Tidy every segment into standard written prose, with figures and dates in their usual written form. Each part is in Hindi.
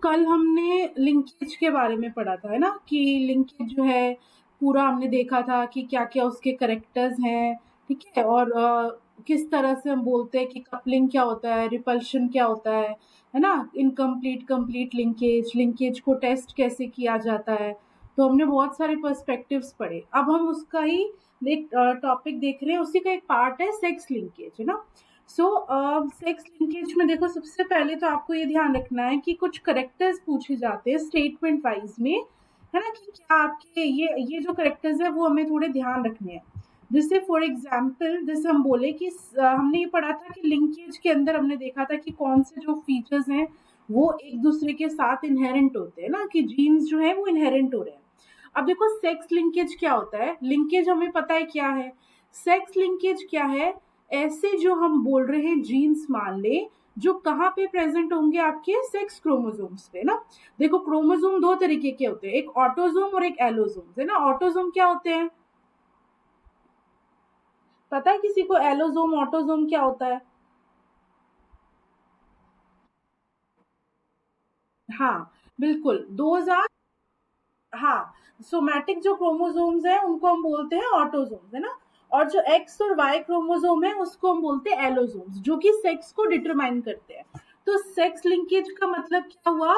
कल हमने लिंकेज के बारे में पढ़ा था, है ना, कि लिंकेज जो है पूरा हमने देखा था कि क्या-क्या उसके कैरेक्टर्स हैं, ठीक है? और किस तरह से हम बोलते हैं कि कपलिंग क्या होता है, रिपल्शन क्या होता है ना? इनकम्प्लीट, कंप्लीट लिंकेज, लिंकेज को टेस्ट कैसे किया जाता है। तो हमने बहुत सारे पर्सपेक्टिव्स पढ़े। अब हम उसका ही एक टॉपिक देख रहे हैं, उसी का एक पार्ट है सेक्स लिंकेज, है ना? सेक्स लिंकेज में देखो, सबसे पहले तो आपको ये ध्यान रखना है कि कुछ करेक्टर्स पूछे जाते हैं स्टेटमेंट वाइज में, है ना, कि क्या आपके ये जो करेक्टर्स है वो हमें थोड़े ध्यान रखने हैं। जैसे फॉर एग्जाम्पल, जैसे हम बोले कि हमने ये पढ़ा था कि लिंकेज के अंदर हमने देखा था कि कौन से जो फीचर्स हैं वो एक दूसरे के साथ इनहेरेंट होते हैं ना, कि जीन्स जो है वो इनहेरेंट हो रहे हैं। अब देखो सेक्स लिंकेज क्या होता है। लिंकेज हमें पता है क्या है। सेक्स लिंकेज क्या है? ऐसे जो हम बोल रहे हैं जीन्स मान ले, जो कहाँ पे प्रेजेंट होंगे, आपके सेक्स क्रोमोसोम्स पे ना। देखो क्रोमोसोम दो तरीके के होते हैं, एक ऑटोसोम और एक एलोसोम, है ना। ऑटोसोम क्या होते हैं, पता है किसी को? एलोसोम ऑटोसोम क्या होता है? हाँ, बिल्कुल, दोज आर, हाँ, सोमैटिक जो क्रोमोसोम्स हैं उनको हम बोलते हैं ऑटोसोम्स, है ना। और जो एक्स और वाई क्रोमोसोम है उसको हम बोलते हैं एलोसोम्स, जो कि सेक्स को डिटरमाइन करते हैं। तो सेक्स लिंकेज का मतलब क्या हुआ?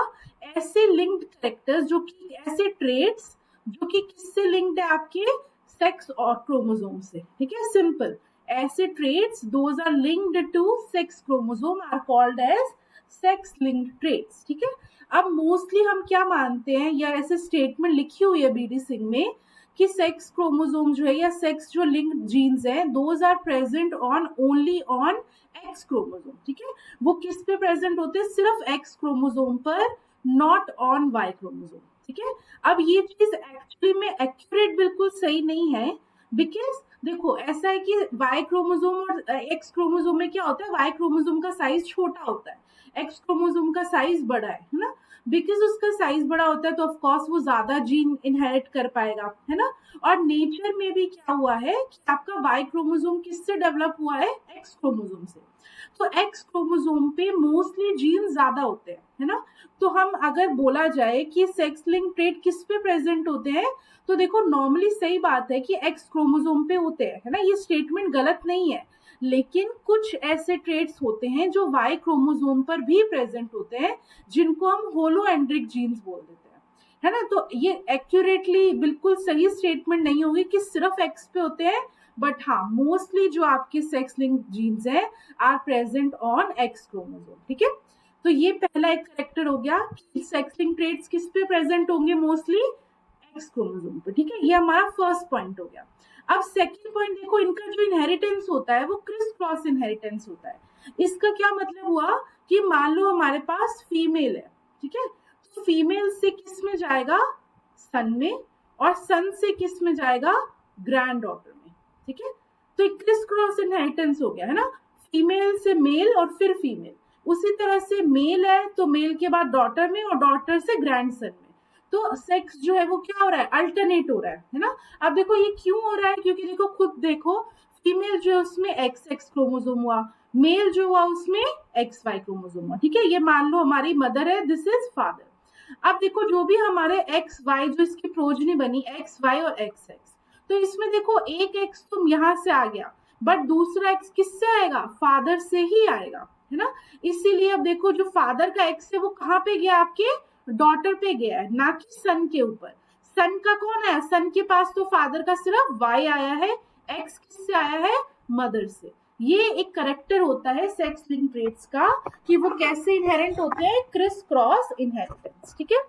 ऐसे लिंक्ड कैरेक्टर्स, जो कि ऐसे ट्रेट्स जो कि किससे लिंक्ड है, आपके सेक्स और क्रोमोसोम से, ठीक है, सिंपल। ऐसे traits those are linked to sex chromosome are called as sex linked traits, ठीक है। अब मोस्टली हम क्या मानते हैं, या ऐसे स्टेटमेंट लिखी हुई है बीडी सिंह में, कि सेक्स क्रोमोसोम जो है या सेक्स जो लिंक्ड जीन्स हैं, those are present on only on X chromosome, ठीक है। वो किस पे प्रेजेंट होते हैं? सिर्फ एक्स क्रोमोसोम पर, नॉट ऑन वाई क्रोमोसोम, ठीक है। अब ये चीज एक्चुअली में एक्यूरेट बिल्कुल सही नहीं है, बिकॉज देखो ऐसा है कि वाई क्रोमोसोम और एक्स क्रोमोसोम में क्या होता है, वाई क्रोमोसोम का साइज छोटा होता है, एक्स क्रोमोसोम का साइज बड़ा है ना। बिकॉज उसका साइज बड़ा होता है तो ऑफ कोर्स वो ज्यादा जीन इनहेरिट कर पाएगा, है ना। और नेचर में भी क्या हुआ है कि आपका वाई क्रोमोसोम किससे डेवलप हुआ है? एक्स क्रोमोसोम से। तो एक्स क्रोमोसोम पे मोस्टली जीन ज्यादा होते हैं, है ना। तो हम अगर बोला जाए कि सेक्स लिंक ट्रेट किस पे प्रेजेंट होते हैं, तो देखो नॉर्मली सही बात है कि एक्स क्रोमोसोम पे होते हैं, है ना, ये स्टेटमेंट गलत नहीं है। लेकिन कुछ ऐसे ट्रेट्स होते हैं जो वाई क्रोमोसोम पर भी प्रेजेंट होते हैं, जिनको हम होलोएंड्रिक जीन्स बोल देते हैं, है ना। तो ये एक्यूरेटली बिल्कुल सही स्टेटमेंट नहीं होगी कि सिर्फ एक्स पे होते हैं, बट हाँ, मोस्टली जो आपके सेक्स लिंक जीन्स है are present on X chromosome, ठीक है। तो ये पहला एक करेक्टर हो गया कि सेक्स लिंक ट्रेट्स किस पे प्रेजेंट होंगे? मोस्टली एक्स क्रोमोसोम पे, ठीक है। ये हमारा फर्स्ट पॉइंट हो गया। अब सेकंड पॉइंट देखो, इनका जो इनहेरिटेंस होता है वो क्रिस क्रॉस इनहेरिटेंस होता है। इसका क्या मतलब हुआ कि मान लो हमारे पास फीमेल है, ठीक है, तो फीमेल से किस में जाएगा? सन में, और सन से किस में जाएगा? ग्रैंड डॉटर में, ठीक है। तो एक क्रिस क्रॉस इनहेरिटेंस हो गया, है ना। फीमेल से मेल और फिर फीमेल, उसी तरह से मेल है तो मेल के बाद डॉटर में, और डॉटर से ग्रैंड सन में। तो सेक्स जो है वो क्या हो रहा है? अल्टरनेट हो रहा है ना। अब देखो ये क्यों हो रहा है, क्योंकि देखो खुद देखो, फीमेल जो है उसमें एक्स एक्स क्रोमोसोम हुआ, मेल जो हुआ उसमें एक्स वाई क्रोमोसोम हुआ, ठीक है। ये मान लो हमारी मदर है, दिस इज फादर। अब देखो जो भी हमारे एक्स वाई जो इसकी प्रोजनी बनी, एक्स वाई और एक्स एक्स, तो इसमें देखो एक एक्स तो यहाँ से आ गया, बट दूसरा एक्स किससे आएगा? फादर से ही आएगा, है ना। इसीलिए अब देखो जो फादर का एक्स है वो कहाँ पे गया? आपके डॉटर पे गया है, ना कि सन के ऊपर। सन का कौन है? सन के पास तो फादर का सिर्फ वाई आया है, एक्स किससे आया है? मदर से। ये एक करेक्टर होता है सेक्स लिंक ट्रेट्स का, कि वो कैसे इनहेरेंट होते हैं? क्रिस क्रॉस इनहेरिटेंस, ठीक है।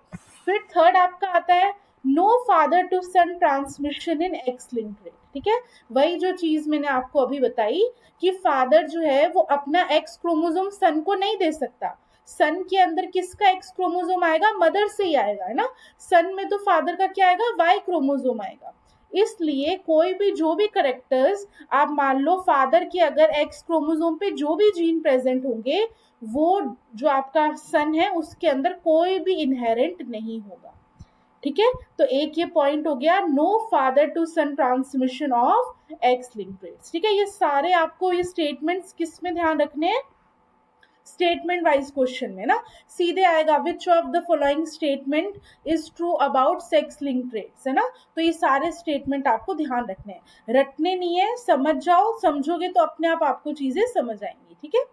फिर थर्ड आपका आता है no father to son transmission in X link trait, ठीक है। वही जो चीज मैंने आपको अभी बताई कि फादर जो है वो अपना एक्स क्रोमोसोम सन को नहीं दे सकता। सन के अंदर किसका एक्स क्रोमोसोम आएगा? मदर से ही आएगा, है ना। सन में तो फादर का क्या आएगा? वाई क्रोमोसोम आएगा। इसलिए कोई भी जो भी करेक्टर्स आप मान लो, फादर के अगर एक्स क्रोमोसोम पे जो भी जीन प्रेजेंट होंगे, वो जो आपका सन है उसके अंदर कोई भी इनहेरेंट नहीं होगा, ठीक है। तो एक ये पॉइंट हो गया, no father to son transmission of X link traits, ठीक है। ये सारे आपको ये स्टेटमेंट्स किस में ध्यान रखने हैं? स्टेटमेंट वाइज क्वेश्चन में ना सीधे आएगा which of the following statement is true about sex link traits, है ना। तो ये सारे स्टेटमेंट आपको ध्यान रखने हैं, रटने नहीं है, समझ जाओ, समझोगे तो अपने आप आपको चीजें समझ आएंगी, ठीक है।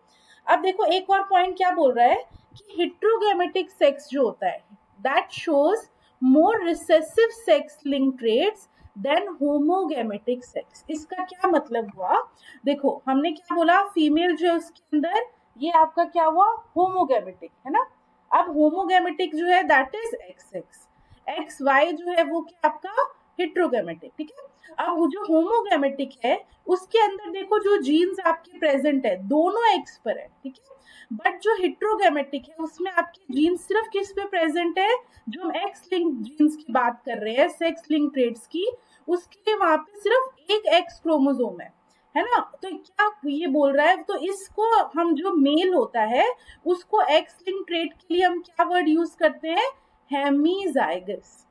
अब देखो एक और पॉइंट क्या बोल रहा है कि हेट्रोगैमेटिक सेक्स जो होता है that shows more recessive sex link traits than homogametic sex. इसका क्या मतलब हुआ, देखो हमने क्या बोला, फीमेल जो है उसके अंदर ये आपका क्या हुआ, होमोगैमेटिक, है ना। अब होमोगैमेटिक जो है that is X X, X Y जो है वो क्या आपका हेट्रोगैमेटिक, ठीक है। अब वो जो होमोगैमेटिक है उसके अंदर देखो जो जीन्स आपके प्रेजेंट है दोनों एक्स पर है, ठीक है। बट जो हेट्रोगैमेटिक है उसमें आपके जीन्स सिर्फ किस पे प्रेजेंट है, जो हम एक्स लिंक जीन्स की बात कर रहे हैं सेक्स लिंक ट्रेट्स की, उसके लिए वहां पे सिर्फ एक एक्स क्रोमोसोम है ना। तो क्या ये बोल रहा है, तो इसको हम जो मेल होता है उसको एक्स लिंक ट्रेट के लिए हम क्या वर्ड यूज करते हैं, हेमीजाइगस,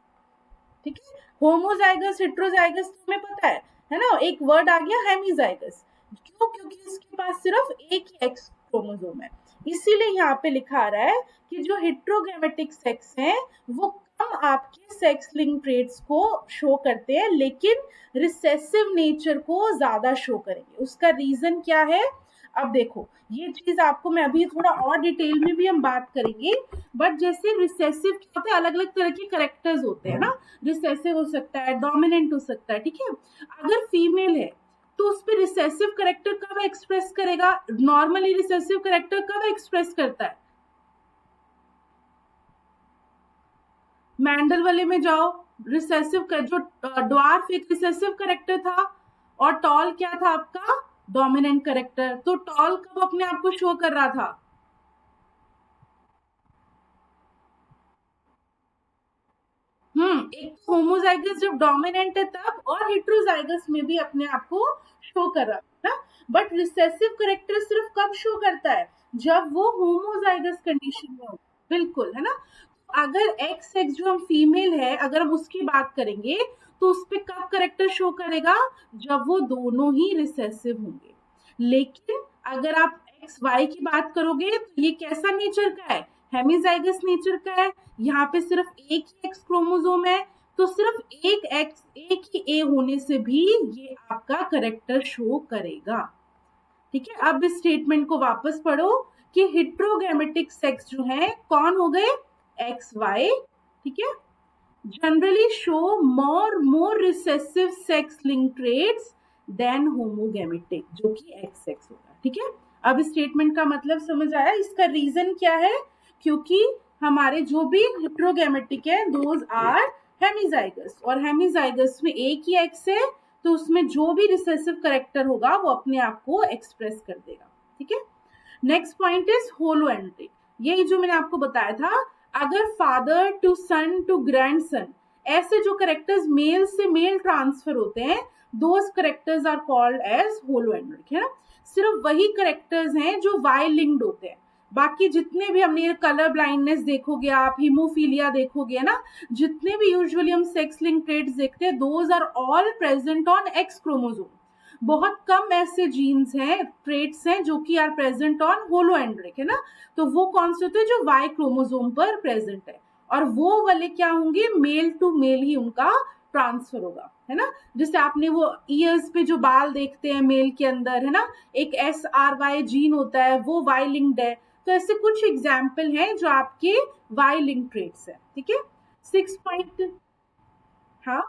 ठीक है। होमोजाइगस हेट्रोजाइगस तुम्हें पता है ना, एक वर्ड आ गया हेमीजाइगस, क्यों, क्योंकि इसके पास सिर्फ एक ही एक्स क्रोमोसोम है। इसीलिए यहाँ पे लिखा आ रहा है कि जो हेट्रोगैमेटिक सेक्स है वो कम आपके सेक्स लिंक ट्रेट्स को शो करते हैं लेकिन रिसेसिव नेचर को ज्यादा शो करेंगे। उसका रीजन क्या है, अब देखो ये चीज आपको मैं अभी थोड़ा और डिटेल में भी हम बात करेंगे, बट जैसे रिसेसिव क्या होता है, अलग अलग तरह के करेक्टर्स होते हैं ना, रिसेसिव हो सकता है, डोमिनेंट हो सकता है, ठीक है। अगर फीमेल है तो उस पर रिसेसिव करेक्टर कब एक्सप्रेस करेगा, नॉर्मली रिसेसिव करेक्टर कब एक्सप्रेस करता है, मैंडल वाले में जाओ, रिसेसिव जो ड्वार्फ एक रिसेसिव करेक्टर था और टॉल क्या था आपका डोमिनेंट करेक्टर, तो टॉल कब अपने आप को शो कर रहा था, एक होमोजाइगस जब डोमिनेंट है तब, और हेट्रोजाइगस में भी अपने आप को शो कर रहा है ना। बट रिसेसिव करेक्टर सिर्फ कब शो करता है, जब वो होमोजाइगस कंडीशन में हो, बिल्कुल, है ना। अगर एक्स एक्स जो हम फीमेल है अगर हम उसकी बात करेंगे तो उस पे कब करेक्टर शो करेगा, जब वो दोनों ही रिसेसिव होंगे। लेकिन अगर आप एक्स वाई की बात करोगे तो ये कैसा नेचर का है, हेमीजाइगस नेचर का है, यहाँ पे सिर्फ एक ही एक्स क्रोमोसोम है, तो सिर्फ एक एक्स एक ही ए होने से भी ये आपका करेक्टर शो करेगा, ठीक है। अब इस स्टेटमेंट को वापस पढ़ो कि हेट्रोगैमेटिक सेक्स जो है कौन हो गए, एक्स वाई, ठीक है, generally show more recessive sex link traits than homogametic जो कि एक्स एक्स होगा, ठीक है। अब स्टेटमेंट का मतलब समझ आया, इसका रीजन क्या है, क्योंकि हमारे जो भी हेट्रोगैमेटिक है दोज आर हेमीजाइगस, और हेमीजाइगस में एक ही एक्स है तो उसमें जो भी रिसेसिव करेक्टर होगा वो अपने आप को एक्सप्रेस कर देगा, ठीक है। नेक्स्ट पॉइंट इज होलोएंड्रिक, यही जो मैंने आपको बताया था, अगर father to son to grandson ऐसे जो करेक्टर्स मेल से मेल ट्रांसफर होते हैं those characters are called as holandric, है ना। सिर्फ वही करेक्टर्स हैं जो वाई लिंक्ड होते हैं, बाकी जितने भी हमने कलर ब्लाइंडनेस देखोगे आप, हीमोफीलिया देखोगे ना, जितने भी यूजुअली हम सेक्स लिंक ट्रेट्स देखते हैं those are all present on X chromosome. बहुत कम ऐसे जीन्स हैं, ट्रेट्स हैं जो कि आर प्रेजेंट ऑन होलोएंड्रिक, है ना। तो वो कौन से होते हैं जो वाई क्रोमोसोम पर प्रेजेंट है, और वो वाले क्या होंगे, मेल टू मेल ही उनका ट्रांसफर होगा, है ना। जैसे आपने वो ईयर्स पे जो बाल देखते हैं मेल के अंदर, है ना, एक SRY जीन होता है वो वाई लिंक्ड है, तो ऐसे कुछ एग्जाम्पल हैं जो आपके वाई लिंक ट्रेट्स है, ठीक है। 6 पॉइंट, हाँ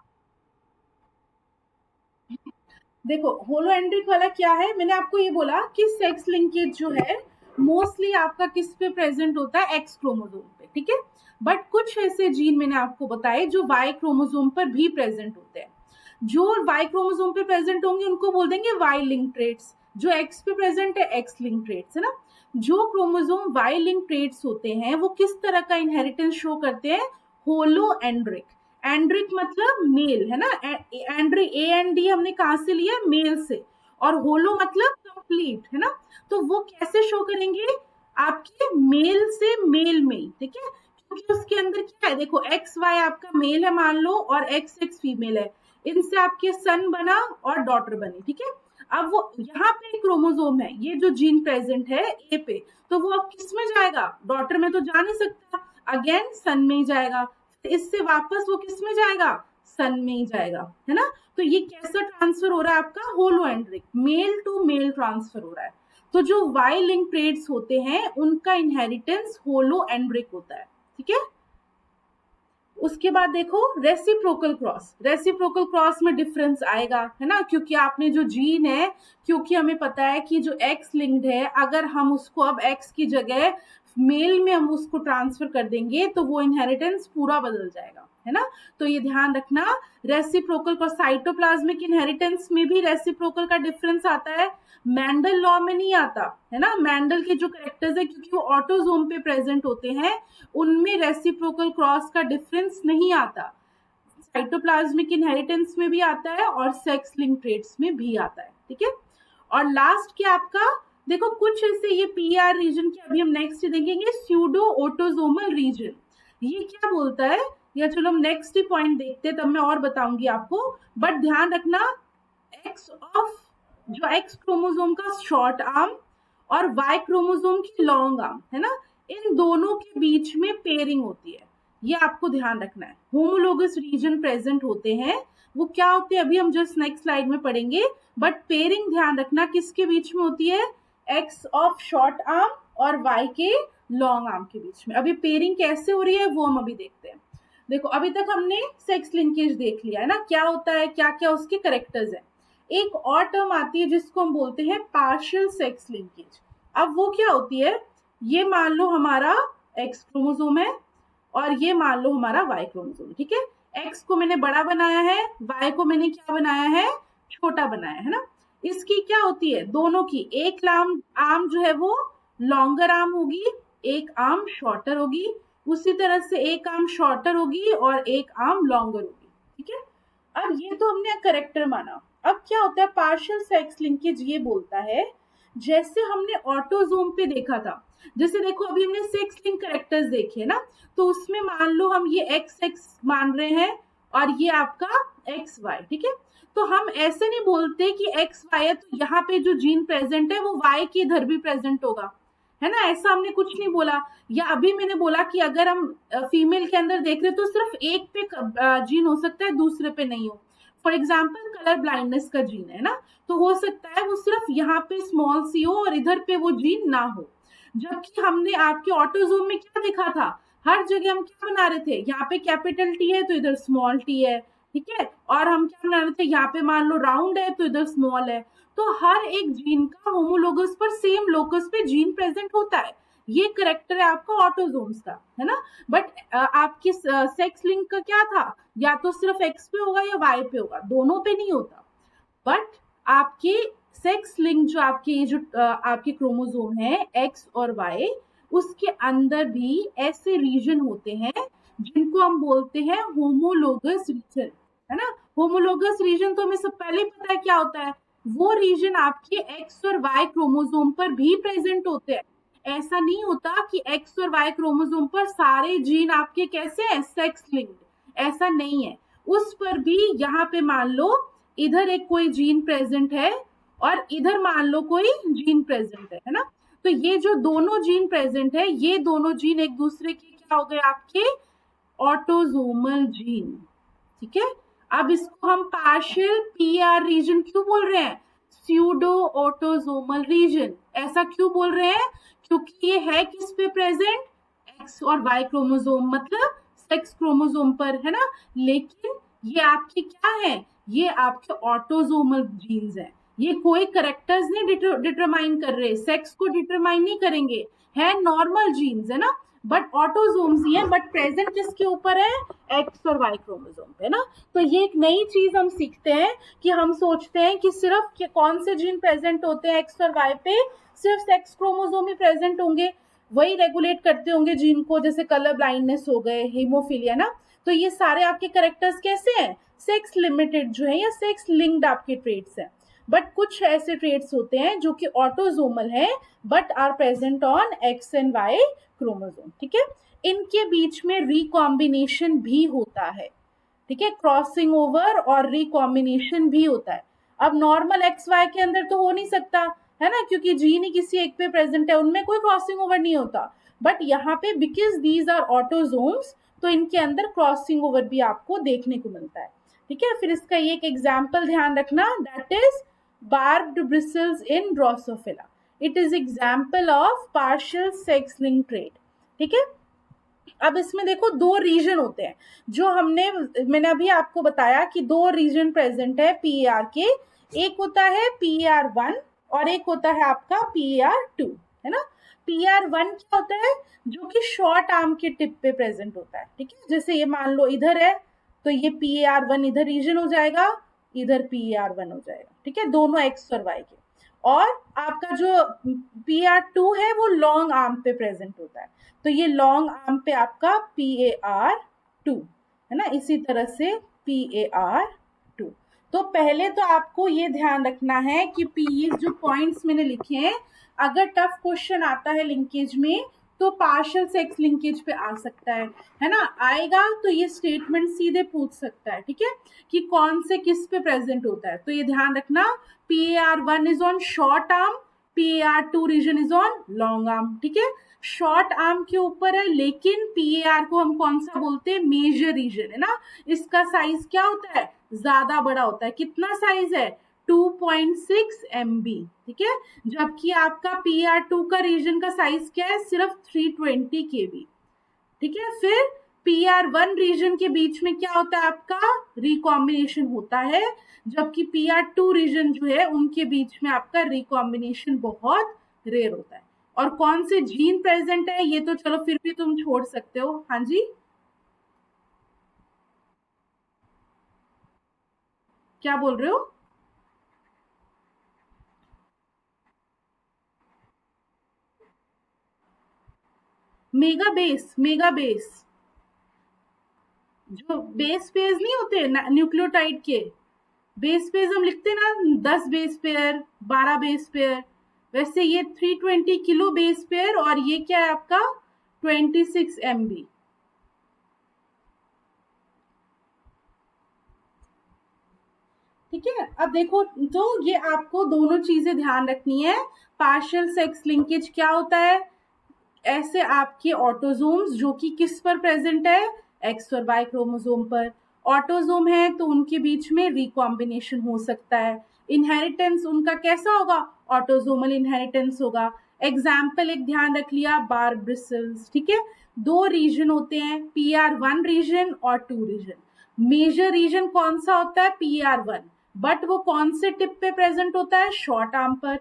देखो होलोएंड्रिक वाला क्या है, मैंने आपको ये बोला कि सेक्स लिंकेज जो है मोस्टली आपका किस पे प्रेजेंट होता है, एक्स क्रोमोसोम पे, ठीक है। बट कुछ ऐसे जीन मैंने आपको बताए जो वाई क्रोमोसोम पर भी प्रेजेंट होते हैं, जो वाई क्रोमोसोम पे प्रेजेंट होंगे उनको बोल देंगे वाई लिंक ट्रेट्स, जो एक्स पे प्रेजेंट है एक्स लिंक ट्रेट्स, है ना। जो क्रोमोसोम वाई लिंक ट्रेट्स होते हैं वो किस तरह का इनहेरिटेंस शो करते हैं, होलो एंड्रिक, एंड्रिक मतलब मेल, है ना, एंड्री AND हमने कहा से लिया, मेल से, और होलो मतलब कंप्लीट, है ना। तो वो कैसे शो करेंगे, आपके मेल से मेल में, ठीक है, क्योंकि उसके अंदर क्या है, देखो एक्स वाई आपका मेल है मान लो और एक्स एक्स फीमेल है, इनसे आपके सन बना और डॉटर बनी, ठीक है। अब वो यहाँ पे क्रोमोसोम है, ये जो जीन प्रेजेंट है ए पे, तो वो अब किस में जाएगा, डॉटर में तो जा नहीं सकता, अगेन सन में ही जाएगा, इससे वापस वो किस में जाएगा, सन में ही जाएगा, है ना। तो ये कैसा ट्रांसफर हो रहा है आपका, होलोएंड्रिक, मेल टू मेल ट्रांसफर हो रहा है। तो जो वाई लिंक ट्रेड्स होते हैं उनका इनहेरिटेंस होलोएंड्रिक होता है, ठीक है। उसके बाद देखो रेसिप्रोकल क्रॉस, रेसिप्रोकल क्रॉस में डिफरेंस आएगा, है ना, क्योंकि आपने जो जीन है, क्योंकि हमें पता है कि जो एक्स लिंक्ड है, अगर हम उसको अब एक्स की जगह मेल में हम उसको ट्रांसफर कर देंगे तो वो इनहेरिटेंस पूरा बदल जाएगा, है ना। तो ये ध्यान रखना, रेसिप्रोकल क्रॉस, साइटोप्लाज्मिक इनहेरिटेंस में भी रेसिप्रोकल का डिफरेंस आता है, मैंडल लॉ में नहीं आता, है ना। मैंडल के जो कैरेक्टर्स है, क्योंकि वो ऑटोजोम पे प्रेजेंट होते हैं, उनमें रेसिप्रोकल क्रॉस का डिफरेंस नहीं आता, साइटोप्लाज्मिक इनहेरिटेंस में भी आता है और सेक्स लिंक ट्रेट्स में भी आता है, ठीक है। और लास्ट क्या आपका, देखो कुछ ऐसे ये पीआर रीजन के अभी हम नेक्स्ट देखेंगे, स्यूडो ऑटोजोमल रीजन, ये क्या बोलता है, या चलो हम नेक्स्ट ही पॉइंट देखते हैं, तब मैं और बताऊंगी आपको। बट ध्यान रखना, एक्स ऑफ जो एक्स क्रोमोसोम का शॉर्ट आर्म और वाई क्रोमोसोम की लॉन्ग आर्म, है ना, इन दोनों के बीच में पेयरिंग होती है, ये आपको ध्यान रखना है। होमोलोगस रीजन प्रेजेंट होते हैं, वो क्या होते हैं अभी हम जस्ट नेक्स्ट स्लाइड में पढ़ेंगे, बट पेयरिंग ध्यान रखना किसके बीच में होती है, एक्स ऑफ शॉर्ट आर्म और वाई के लॉन्ग आर्म के बीच में। अभी पेयरिंग कैसे हो रही है वो हम अभी देखते हैं। देखो अभी तक हमने सेक्स लिंकेज देख लिया है ना, क्या होता है, क्या क्या उसके करेक्टर्स है। एक और टर्म आती है जिसको हम बोलते हैं पार्शियल सेक्स लिंकेज। अब वो क्या होती है, ये मान लो हमारा एक्स क्रोमोसोम है और ये मान लो हमारा वाई क्रोमोसोम, ठीक है। एक्स को मैंने बड़ा बनाया है, वाई को मैंने क्या बनाया है, छोटा बनाया है ना। इसकी क्या होती है, दोनों की एक आर्म जो है वो लॉन्गर आर्म होगी, एक आर्म शॉर्टर होगी, उसी तरह से एक आर्म शॉर्टर होगी और एक आर्म लॉन्गर होगी, ठीक है। अब ये तो हमने करेक्टर माना। अब क्या होता है पार्शियल सेक्स लिंकेज, ये बोलता है जैसे हमने ऑटोजोम पे देखा था, जैसे देखो अभी हमने सेक्स लिंक करेक्टर्स देखे ना, तो उसमें मान लो हम ये एक्स एक्स मान रहे हैं और ये आपका एक्स वाई, ठीक है। तो हम ऐसे नहीं बोलते कि एक्स वाई है तो यहाँ पे जो जीन प्रेजेंट है वो वाई के इधर भी प्रेजेंट होगा, है ना, ऐसा हमने कुछ नहीं बोला। या अभी मैंने बोला कि अगर हम फीमेल के अंदर देख रहे तो सिर्फ एक पे जीन हो सकता है, दूसरे पे नहीं हो। फॉर एग्जाम्पल कलर ब्लाइंडनेस का जीन है ना, तो हो सकता है वो सिर्फ यहाँ पे स्मॉल सी हो और इधर पे वो जीन ना हो। जबकि हमने आपके ऑटोजोम में क्या देखा था, हर जगह हम क्या बना रहे थे, यहाँ पे कैपिटल टी है तो इधर स्मॉल टी है, ठीक है। और हम क्या बना रहे थे, यहाँ पे मान लो राउंड है तो इधर स्मॉल है। तो हर एक जीन का होमोलोगस पर सेम लोकस पे जीन प्रेजेंट होता है, ये करेक्टर है आपका ऑटोजोम्स का, है ना। बट आपकी सेक्स लिंक का क्या था, या तो सिर्फ एक्स पे होगा या वाई पे होगा, दोनों पे नहीं होता। बट आपकी सेक्स लिंक जो आपके ये जो आपके क्रोमोसोम है एक्स और वाई, उसके अंदर भी ऐसे रीजन होते हैं जिनको हम बोलते हैं होमोलोगस रीजन, है ना। होमोलोगस रीजन तो हमें सब पहले पता है क्या होता है, वो रीजन आपके एक्स और वाई क्रोमोसोम पर भी प्रेजेंट होते हैं। ऐसा नहीं होता कि एक्स और वाई क्रोमोसोम पर सारे जीन आपके कैसे हैं, सेक्स लिंक्ड, ऐसा नहीं है। उस पर भी यहाँ पे मान लो इधर एक कोई जीन प्रेजेंट है और इधर मान लो कोई जीन प्रेजेंट है ना। तो ये जो दोनों जीन प्रेजेंट है, ये दोनों जीन एक दूसरे के क्या हो गए आपके ऑटोजोमल जीन, ठीक है। अब इसको हम पार्शियल पीआर रीजन क्यों बोल रहे हैं, स्यूडो ऑटोजोमल रीजन, ऐसा क्यों बोल रहे हैं, क्योंकि ये है किस पे प्रेजेंट, एक्स और वाई क्रोमोसोम, मतलब सेक्स क्रोमोसोम पर, है ना। लेकिन ये आपके क्या है, ये आपके ऑटोजोमल जीन्स हैं, ये कोई करेक्टर्स नहीं डिटरमाइन कर रहे, सेक्स को डिटरमाइन नहीं करेंगे, है नॉर्मल जीन्स, है ना। बट ऑटोजोम्स ही है, बट प्रेजेंट किसके ऊपर है, एक्स और वाई क्रोमोसोम पे ना। तो ये एक नई चीज हम सीखते हैं कि हम सोचते हैं कि सिर्फ कि कौन से जीन प्रेजेंट होते हैं एक्स और वाई पे, सिर्फ सेक्स क्रोमोसोम ही प्रेजेंट होंगे, वही रेगुलेट करते होंगे जीन को, जैसे कलर ब्लाइंडनेस हो गए, हीमोफीलिया ना। तो ये सारे आपके करेक्टर्स कैसे हैं, सेक्स लिमिटेड जो है या सेक्स लिंक्ड आपके ट्रेट्स हैं। बट कुछ ऐसे ट्रेट्स होते हैं जो कि ऑटोजोमल है but are present on X and Y chromosome, ठीक है। इनके बीच में रिकॉम्बिनेशन भी होता है, ठीक है, क्रॉसिंग ओवर और रिकॉम्बिनेशन भी होता है। अब नॉर्मल एक्स वाई के अंदर तो हो नहीं सकता, है ना, क्योंकि जीन ही किसी एक पे प्रेजेंट है, उनमें कोई क्रॉसिंग ओवर नहीं होता। बट यहाँ पे बिकॉज दीज आर ऑटोजोम्स, तो इनके अंदर क्रॉसिंग ओवर भी आपको देखने को मिलता है। ठीक है, फिर इसका ये एक एग्जाम्पल ध्यान रखना, that is barbed bristles in Drosophila. It is example of partial sex linked trait. ठीक है, अब इसमें देखो दो रीजन होते हैं, जो मैंने अभी आपको बताया कि दो रीजन प्रेजेंट है पीआर के, एक होता है पीआर1 और एक होता है आपका पीआर2, है ना। पीआर1 क्या होता है, जो कि शॉर्ट आर्म के टिप पे प्रेजेंट होता है। ठीक है, जैसे ये मान लो इधर है, तो ये पीआर1 इधर रीजन हो जाएगा, इधर पीआर1 हो जाएगा। ठीक है, दोनों एक्स और वाई के। और आपका जो पीआर2 है वो लॉन्ग आर्म पे प्रेजेंट होता है, तो ये लॉन्ग आर्म पे आपका PAR2, है ना, इसी तरह से PAR2। तो पहले तो आपको ये ध्यान रखना है कि ये जो पॉइंट्स मैंने लिखे हैं, अगर टफ क्वेश्चन आता है लिंकेज में तो पार्शियल सेक्स लिंकेज पे आ सकता है ना, आएगा तो ये स्टेटमेंट सीधे पूछ सकता है। ठीक है, कि कौन से किस पे प्रेजेंट होता है, तो ये ध्यान रखना, PAR1 is on short arm, PAR2 region is on long arm. ठीक है, शॉर्ट आर्म के ऊपर है, लेकिन PAR को हम कौन सा बोलते हैं, मेजर रीजन, है ना। इसका साइज क्या होता है, ज्यादा बड़ा होता है। कितना साइज है, 2.6 MB। ठीक है, जबकि आपका PR2 का रीजन का साइज क्या है, सिर्फ 320 KB। ठीक है, फिर PR1 रीजन के बीच में क्या होता है, आपका रिकॉम्बिनेशन होता है, जबकि PR2 रीजन जो है उनके बीच में आपका रिकॉम्बिनेशन बहुत रेयर होता है। और कौन से जीन प्रेजेंट है ये तो चलो फिर भी तुम छोड़ सकते हो। हाँ जी, क्या बोल रहे हो। मेगा बेस, मेगा बेस, जो बेस पेयर्स नहीं होते न्यूक्लियोटाइड के, बेस पेयर्स हम लिखते हैं ना, 10 बेस पेयर, 12 बेस पेयर, वैसे ये 320 किलो बेस पेयर, और ये क्या है आपका 26 MB। ठीक है, अब देखो, तो ये आपको दोनों चीजें ध्यान रखनी है। पार्शियल सेक्स लिंकेज क्या होता है, ऐसे आपके ऑटोजोम्स जो कि किस पर प्रेजेंट है, एक्स और वाई क्रोमोसोम पर। ऑटोजोम है तो उनके बीच में रिकॉम्बिनेशन हो सकता है। इनहेरिटेंस उनका कैसा होगा, ऑटोजोमल इनहेरिटेंस होगा। एग्जाम्पल एक ध्यान रख लिया, बार ब्रिसल्स। ठीक है, दो रीजन होते हैं, PR1 रीजन और 2 रीजन। मेजर रीजन कौन सा होता है, PR1, बट वो कौन से टिप पे प्रेजेंट होता है, शॉर्ट आर्म पर।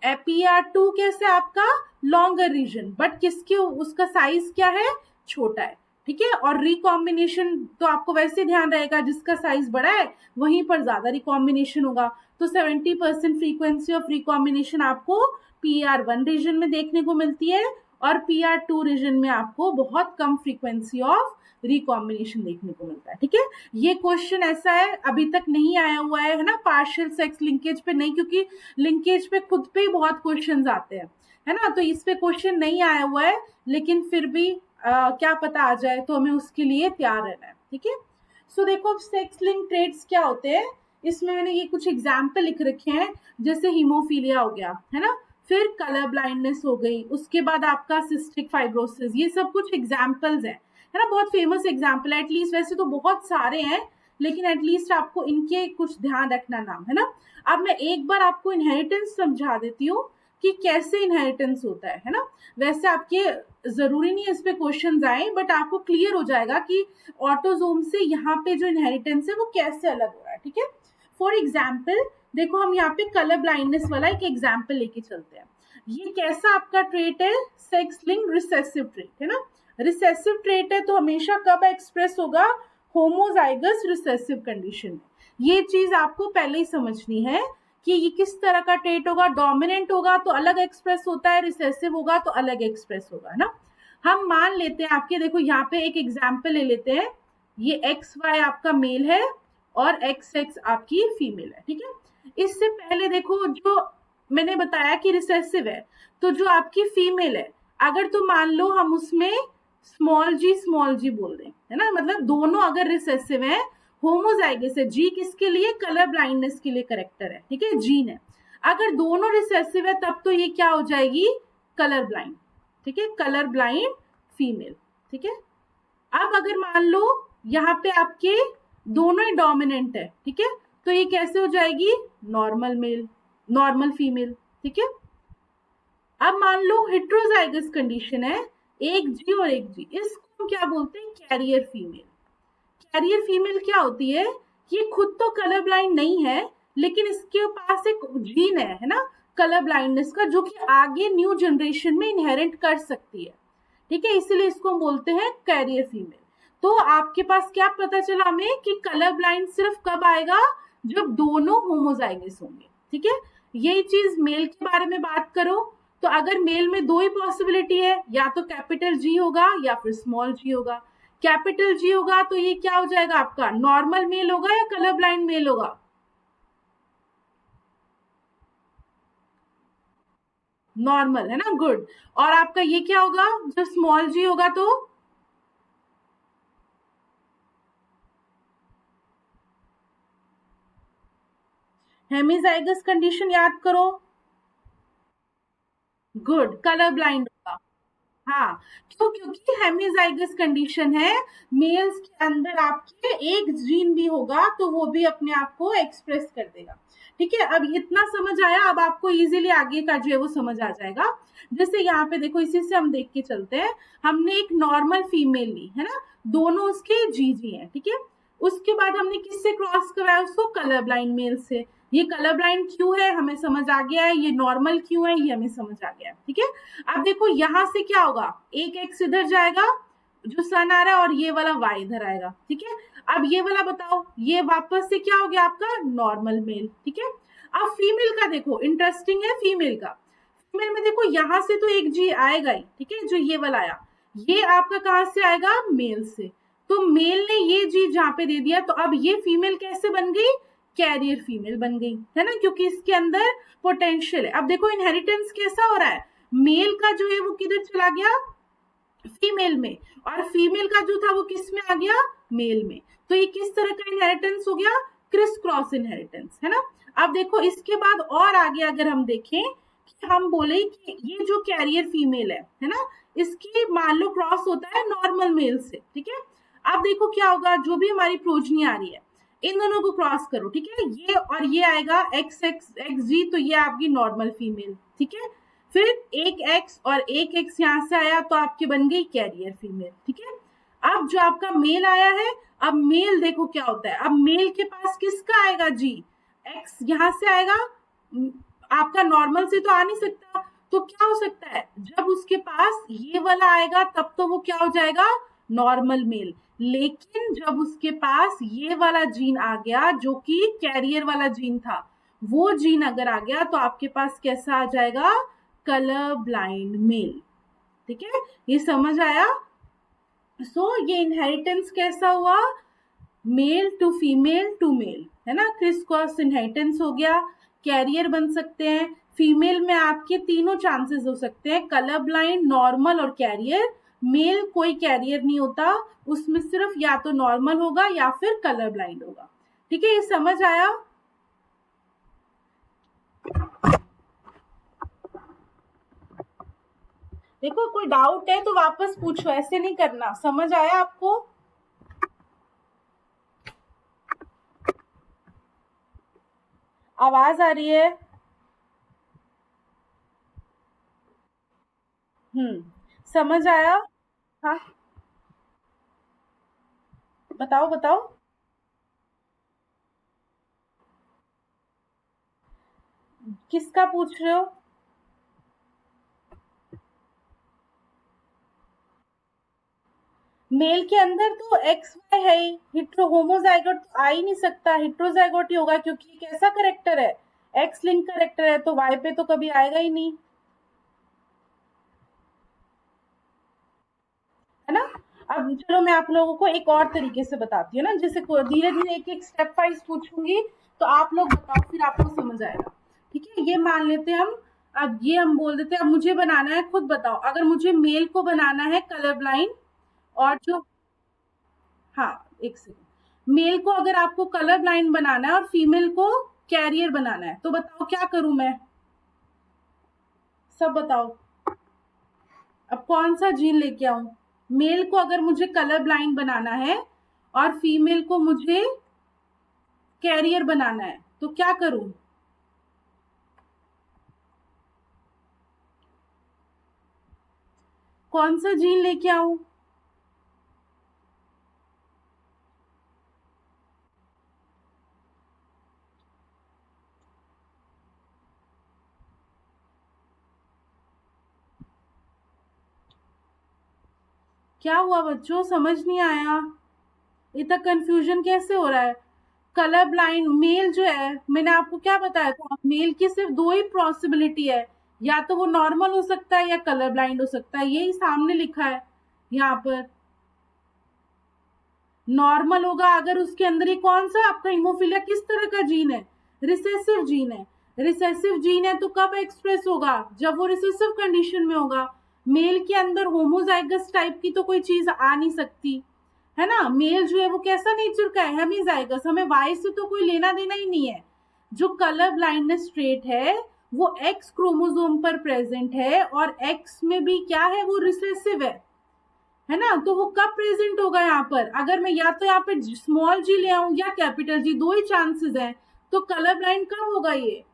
PR2 कैसे, आपका लॉन्गर रीजन, बट किसके उसका साइज क्या है, छोटा है। ठीक है, और रिकॉम्बिनेशन तो आपको वैसे ध्यान रहेगा, जिसका साइज बड़ा है वहीं पर ज्यादा रिकॉम्बिनेशन होगा। तो 70% फ्रीक्वेंसी ऑफ रिकॉम्बिनेशन आपको PR1 रीजन में देखने को मिलती है, और PR2 रीजन में आपको बहुत कम फ्रीक्वेंसी ऑफ रिकॉम्बिनेशन देखने को मिलता है। ठीक है, ये क्वेश्चन ऐसा है अभी तक नहीं आया हुआ है ना, पार्शियल सेक्स लिंकेज पे नहीं, क्योंकि लिंकेज पे खुद पे ही बहुत क्वेश्चंस आते हैं, है ना, तो इस पे क्वेश्चन नहीं आया हुआ है, लेकिन फिर भी क्या पता आ जाए, तो हमें उसके लिए तैयार रहना है। ठीक है, सो देखो सेक्स लिंक ट्रेट्स क्या होते हैं, इसमें मैंने ये कुछ एग्जाम्पल लिख रखे हैं, जैसे हीमोफीलिया हो गया, है ना, फिर कलर ब्लाइंडनेस हो गई, उसके बाद आपका सिस्टिक फाइब्रोसिस, ये सब कुछ एग्जाम्पल्स हैं, है ना, बहुत फेमस एग्जाम्पल है एटलीस्ट, वैसे तो बहुत सारे हैं, लेकिन एटलीस्ट आपको इनके कुछ ध्यान रखना नाम, है ना। अब मैं एक बार आपको इनहेरिटेंस समझा देती हूँ कि कैसे इनहेरिटेंस होता है ना, वैसे आपके जरूरी नहीं है इस पे क्वेश्चन आए, बट आपको क्लियर हो जाएगा कि ऑटोजोम से यहाँ पे जो इनहेरिटेंस है वो कैसे अलग हो रहा है। ठीक है, फॉर एग्जाम्पल देखो, हम यहाँ पे कलर ब्लाइंडनेस वाला एक एग्जाम्पल लेके चलते हैं। ये कैसा आपका ट्रेट है, सेक्स लिंक रिसेसिव ट्रेट, है ना। रिसेसिव ट्रेट है तो हमेशा कब एक्सप्रेस होगा, होमोजाइगस रिसेसिव कंडीशन में। ये चीज आपको पहले ही समझनी है कि ये किस तरह का ट्रेट होगा, डोमिनेंट होगा तो अलग एक्सप्रेस होता है, रिसेसिव होगा तो अलग एक्सप्रेस होगा, है ना। हम मान लेते हैं आपके, देखो यहाँ पे एक एग्जाम्पल ले लेते हैं, ये XY आपका मेल है और XX आपकी फीमेल है। ठीक है, इससे पहले देखो, जो मैंने बताया कि रिसेसिव है, तो जो आपकी फीमेल है, अगर तो मान लो हम उसमें स्मॉल जी बोल दें, है ना, मतलब दोनों अगर रिसेसिव है, होमोजाइगस है, जी किसके लिए, कलर ब्लाइंडनेस के लिए करेक्टर है, ठीक है, जीन है। अगर दोनों रिसेसिव है तब तो ये क्या हो जाएगी, कलर ब्लाइंड, ठीक है, कलर ब्लाइंड फीमेल, ठीक है। अब अगर मान लो यहाँ पे आपके दोनों ही डोमिनेंट है, ठीक है, तो ये कैसे हो जाएगी, नॉर्मल मेल, नॉर्मल फीमेल, ठीक है। अब मान लो हेट्रोजाइगस कंडीशन है, एक जी और एक जी, इसको हम क्या बोलते हैं, कैरियर फीमेल। कैरियर फीमेल क्या होती है, ये खुद तो कलर ब्लाइंड नहीं है, लेकिन इसके पास एक जीन है ना, कलर ब्लाइंडनेस का, जो कि आगे न्यू जनरेशन में इनहेरिट कर सकती है, ठीक है, इसीलिए इसको हम बोलते हैं कैरियर फीमेल। तो आपके पास क्या पता चला हमें कि कलर ब्लाइंड सिर्फ कब आएगा, जब दोनों होमोजाइगस होंगे, ठीक है। यही चीज मेल के बारे में बात करो, तो अगर मेल में दो ही पॉसिबिलिटी है, या तो कैपिटल जी होगा या फिर स्मॉल जी होगा। कैपिटल जी होगा तो ये क्या हो जाएगा, आपका नॉर्मल मेल होगा या कलर ब्लाइंड मेल होगा, नॉर्मल है ना, गुड। और आपका ये क्या होगा, जब स्मॉल जी होगा तो हेमिजाइगस कंडीशन याद करो, गुड, कलर ब्लाइंड होगा। हाँ, क्यों, क्योंकि हेमिजाइगस कंडीशन है, मेल्स के अंदर आपके एक जीन भी होगा तो वो भी अपने आप को एक्सप्रेस कर देगा, ठीक है। अब इतना समझ आया, अब आपको इजीली आगे का जो है वो समझ आ जाएगा। जैसे यहाँ पे देखो, इसी से हम देख के चलते हैं, हमने एक नॉर्मल फीमेल ली है ना, दोनों उसके जी हैं, ठीक है। उसके बाद हमने किससे क्रॉस कराया उसको, कलर ब्लाइंड मेल से। ये कलर ब्लाइंड क्यों है हमें समझ आ गया है, ये नॉर्मल क्यों है ये हमें समझ आ गया है, ठीक है। अब देखो यहाँ से क्या होगा, एक एक्स इधर जाएगा जो सन आ रहा है, और ये वाला वाई इधर आएगा, ठीक है। अब ये वाला बताओ, ये वापस से क्या हो गया आपका, नॉर्मल मेल, ठीक है। अब फीमेल का देखो, इंटरेस्टिंग है फीमेल का। फीमेल में देखो यहाँ से तो एक जी आएगा ही, ठीक है, जो ये वाला आया, ये आपका कहाँ से आएगा, मेल से। तो मेल ने ये जी जहाँ पे दे दिया, तो अब ये फीमेल कैसे बन गई, कैरियर फीमेल बन गई, है ना, क्योंकि इसके अंदर पोटेंशियल है। अब देखो इनहेरिटेंस कैसा हो रहा है, मेल का जो है वो किधर चला गया, फीमेल में, और फीमेल का जो था वो किस में आ गया, मेल में। तो ये किस तरह का इनहेरिटेंस हो गया, क्रिस क्रॉस इनहेरिटेंस, है ना। अब देखो इसके बाद और आगे अगर हम देखें कि हम बोले कि ये जो कैरियर फीमेल है ना, इसकी मान लो क्रॉस होता है नॉर्मल मेल से, ठीक है। अब देखो क्या होगा, जो भी हमारी प्रोजनी आ रही है, इन दोनों को क्रॉस करो, ठीक है, ये और ये आएगा एक्स एक्स एक्स जी, तो ये आपकी नॉर्मल फीमेल, ठीक है। फिर एक एक्स और एक एक्स यहाँ से आया तो आपकी बन गई कैरियर फीमेल, ठीक है। अब जो आपका मेल आया है, अब मेल देखो क्या होता है, अब मेल के पास किसका आएगा जी, एक्स यहाँ से आएगा, आपका नॉर्मल से तो आ नहीं सकता, तो क्या हो सकता है, जब उसके पास ये वाला आएगा तब तो वो क्या हो जाएगा, नॉर्मल मेल। लेकिन जब उसके पास ये वाला जीन आ गया जो कि कैरियर वाला जीन था, वो जीन अगर आ गया तो आपके पास कैसा आ जाएगा, कलर ब्लाइंड मेल, ठीक है, ये समझ आया। ये इनहेरिटेंस कैसा हुआ, मेल टू मेल, है ना, क्रिस क्रॉस इनहेरिटेंस हो गया। कैरियर बन सकते हैं, फीमेल में आपके तीनों चांसेस हो सकते हैं, कलर ब्लाइंड, नॉर्मल और कैरियर। मेल कोई कैरियर नहीं होता, उसमें सिर्फ या तो नॉर्मल होगा या फिर कलर ब्लाइंड होगा, ठीक है, ये समझ आया। देखो कोई डाउट है तो वापस पूछो, ऐसे नहीं करना, समझ आया आपको। आवाज आ रही है, समझ आया। हाँ, बताओ बताओ। किसका पूछ रहे हो, मेल के अंदर तो एक्स वाई है ही, हिट्रो होमोजाइगोट तो आ ही नहीं सकता, हिट्रोजाइगोट ही होगा, क्योंकि कैसा करेक्टर है, एक्स लिंक करेक्टर है, तो वाई पे तो कभी आएगा ही नहीं, है ना। अब चलो मैं आप लोगों को एक और तरीके से बताती हूँ ना, जैसे धीरे धीरे एक एक स्टेप वाइज पूछूंगी, तो आप लोग बताओ, फिर आपको समझ आएगा, ठीक है। ये मान लेते हैं हम, अब ये हम बोल देते हैं, अब मुझे बनाना है, खुद बताओ, अगर मुझे मेल को बनाना है कलर ब्लाइंड, और जो, हाँ एक सेकेंड, मेल को अगर आपको कलर ब्लाइंड बनाना है और फीमेल को कैरियर बनाना है, तो बताओ क्या करूं मैं, सब बताओ। अब कौन सा जीन लेके आऊं? मेल को अगर मुझे कलर ब्लाइंड बनाना है और फीमेल को मुझे कैरियर बनाना है, तो क्या करूं? कौन सा जीन लेके आऊं? क्या हुआ बच्चों, समझ नहीं आया? इतना कंफ्यूजन कैसे हो रहा है? कलर ब्लाइंड मेल जो है, मैंने आपको क्या बताया था, मेल की सिर्फ दो ही पॉसिबिलिटी है, या तो वो नॉर्मल हो सकता है या कलर ब्लाइंड हो सकता है, यही सामने लिखा है यहाँ पर। नॉर्मल होगा अगर उसके अंदर ही कौन सा आपका हीमोफीलिया किस तरह का जीन है, रिसेसिव जीन है। रिसेसिव जीन है तो कब एक्सप्रेस होगा? जब वो रिसेसिव कंडीशन में होगा। मेल के अंदर होमोजाइगस टाइप की तो कोई चीज आ नहीं सकती, है ना। मेल जो है वो कैसा नेचर का है, हेमीजाइगस, हमें वाई से तो कोई लेना देना ही नहीं है। जो कलर ब्लाइंडनेस ट्रेट है वो एक्स क्रोमोसोम पर प्रेजेंट है, और एक्स में भी क्या है, वो रिसेसिव है ना। तो वो कब प्रेजेंट होगा यहाँ पर, अगर मैं या तो यहाँ पे स्मॉल जी ले आऊं या कैपिटल जी, दो ही चांसेस हैं, तो कलर ब्लाइंड कब होगा ये?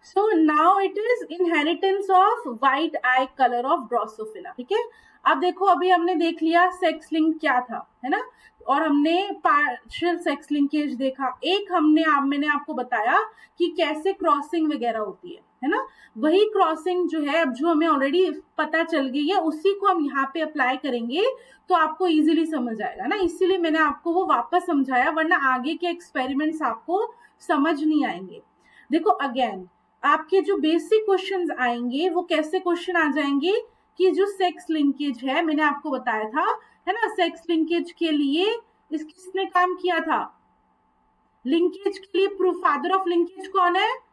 So now it is inheritance of white I colour of Drosophila, ठीक है। अब देखो, अभी हमने देख लिया सेक्स लिंक क्या था, है ना, और हमने पार्शियल सेक्स लिंकेज देखा। एक मैंने आपको बताया कि कैसे क्रॉसिंग वगैरह होती है ना। वही क्रॉसिंग जो है, अब जो हमें ऑलरेडी पता चल गई है, उसी को हम यहाँ पे अप्लाई करेंगे तो आपको इजीली समझ आएगा ना, इसीलिए मैंने आपको वो वापस समझाया, वरना आगे के एक्सपेरिमेंट्स आपको समझ नहीं आएंगे। देखो अगेन, आपके जो बेसिक क्वेश्चंस आएंगे वो कैसे क्वेश्चन आ जाएंगे कि जो सेक्स लिंकेज है, मैंने आपको बताया था, है ना, सेक्स लिंकेज के लिए किसने काम किया था? लिंकेज के लिए प्रूफ, फादर ऑफ लिंकेज कौन है?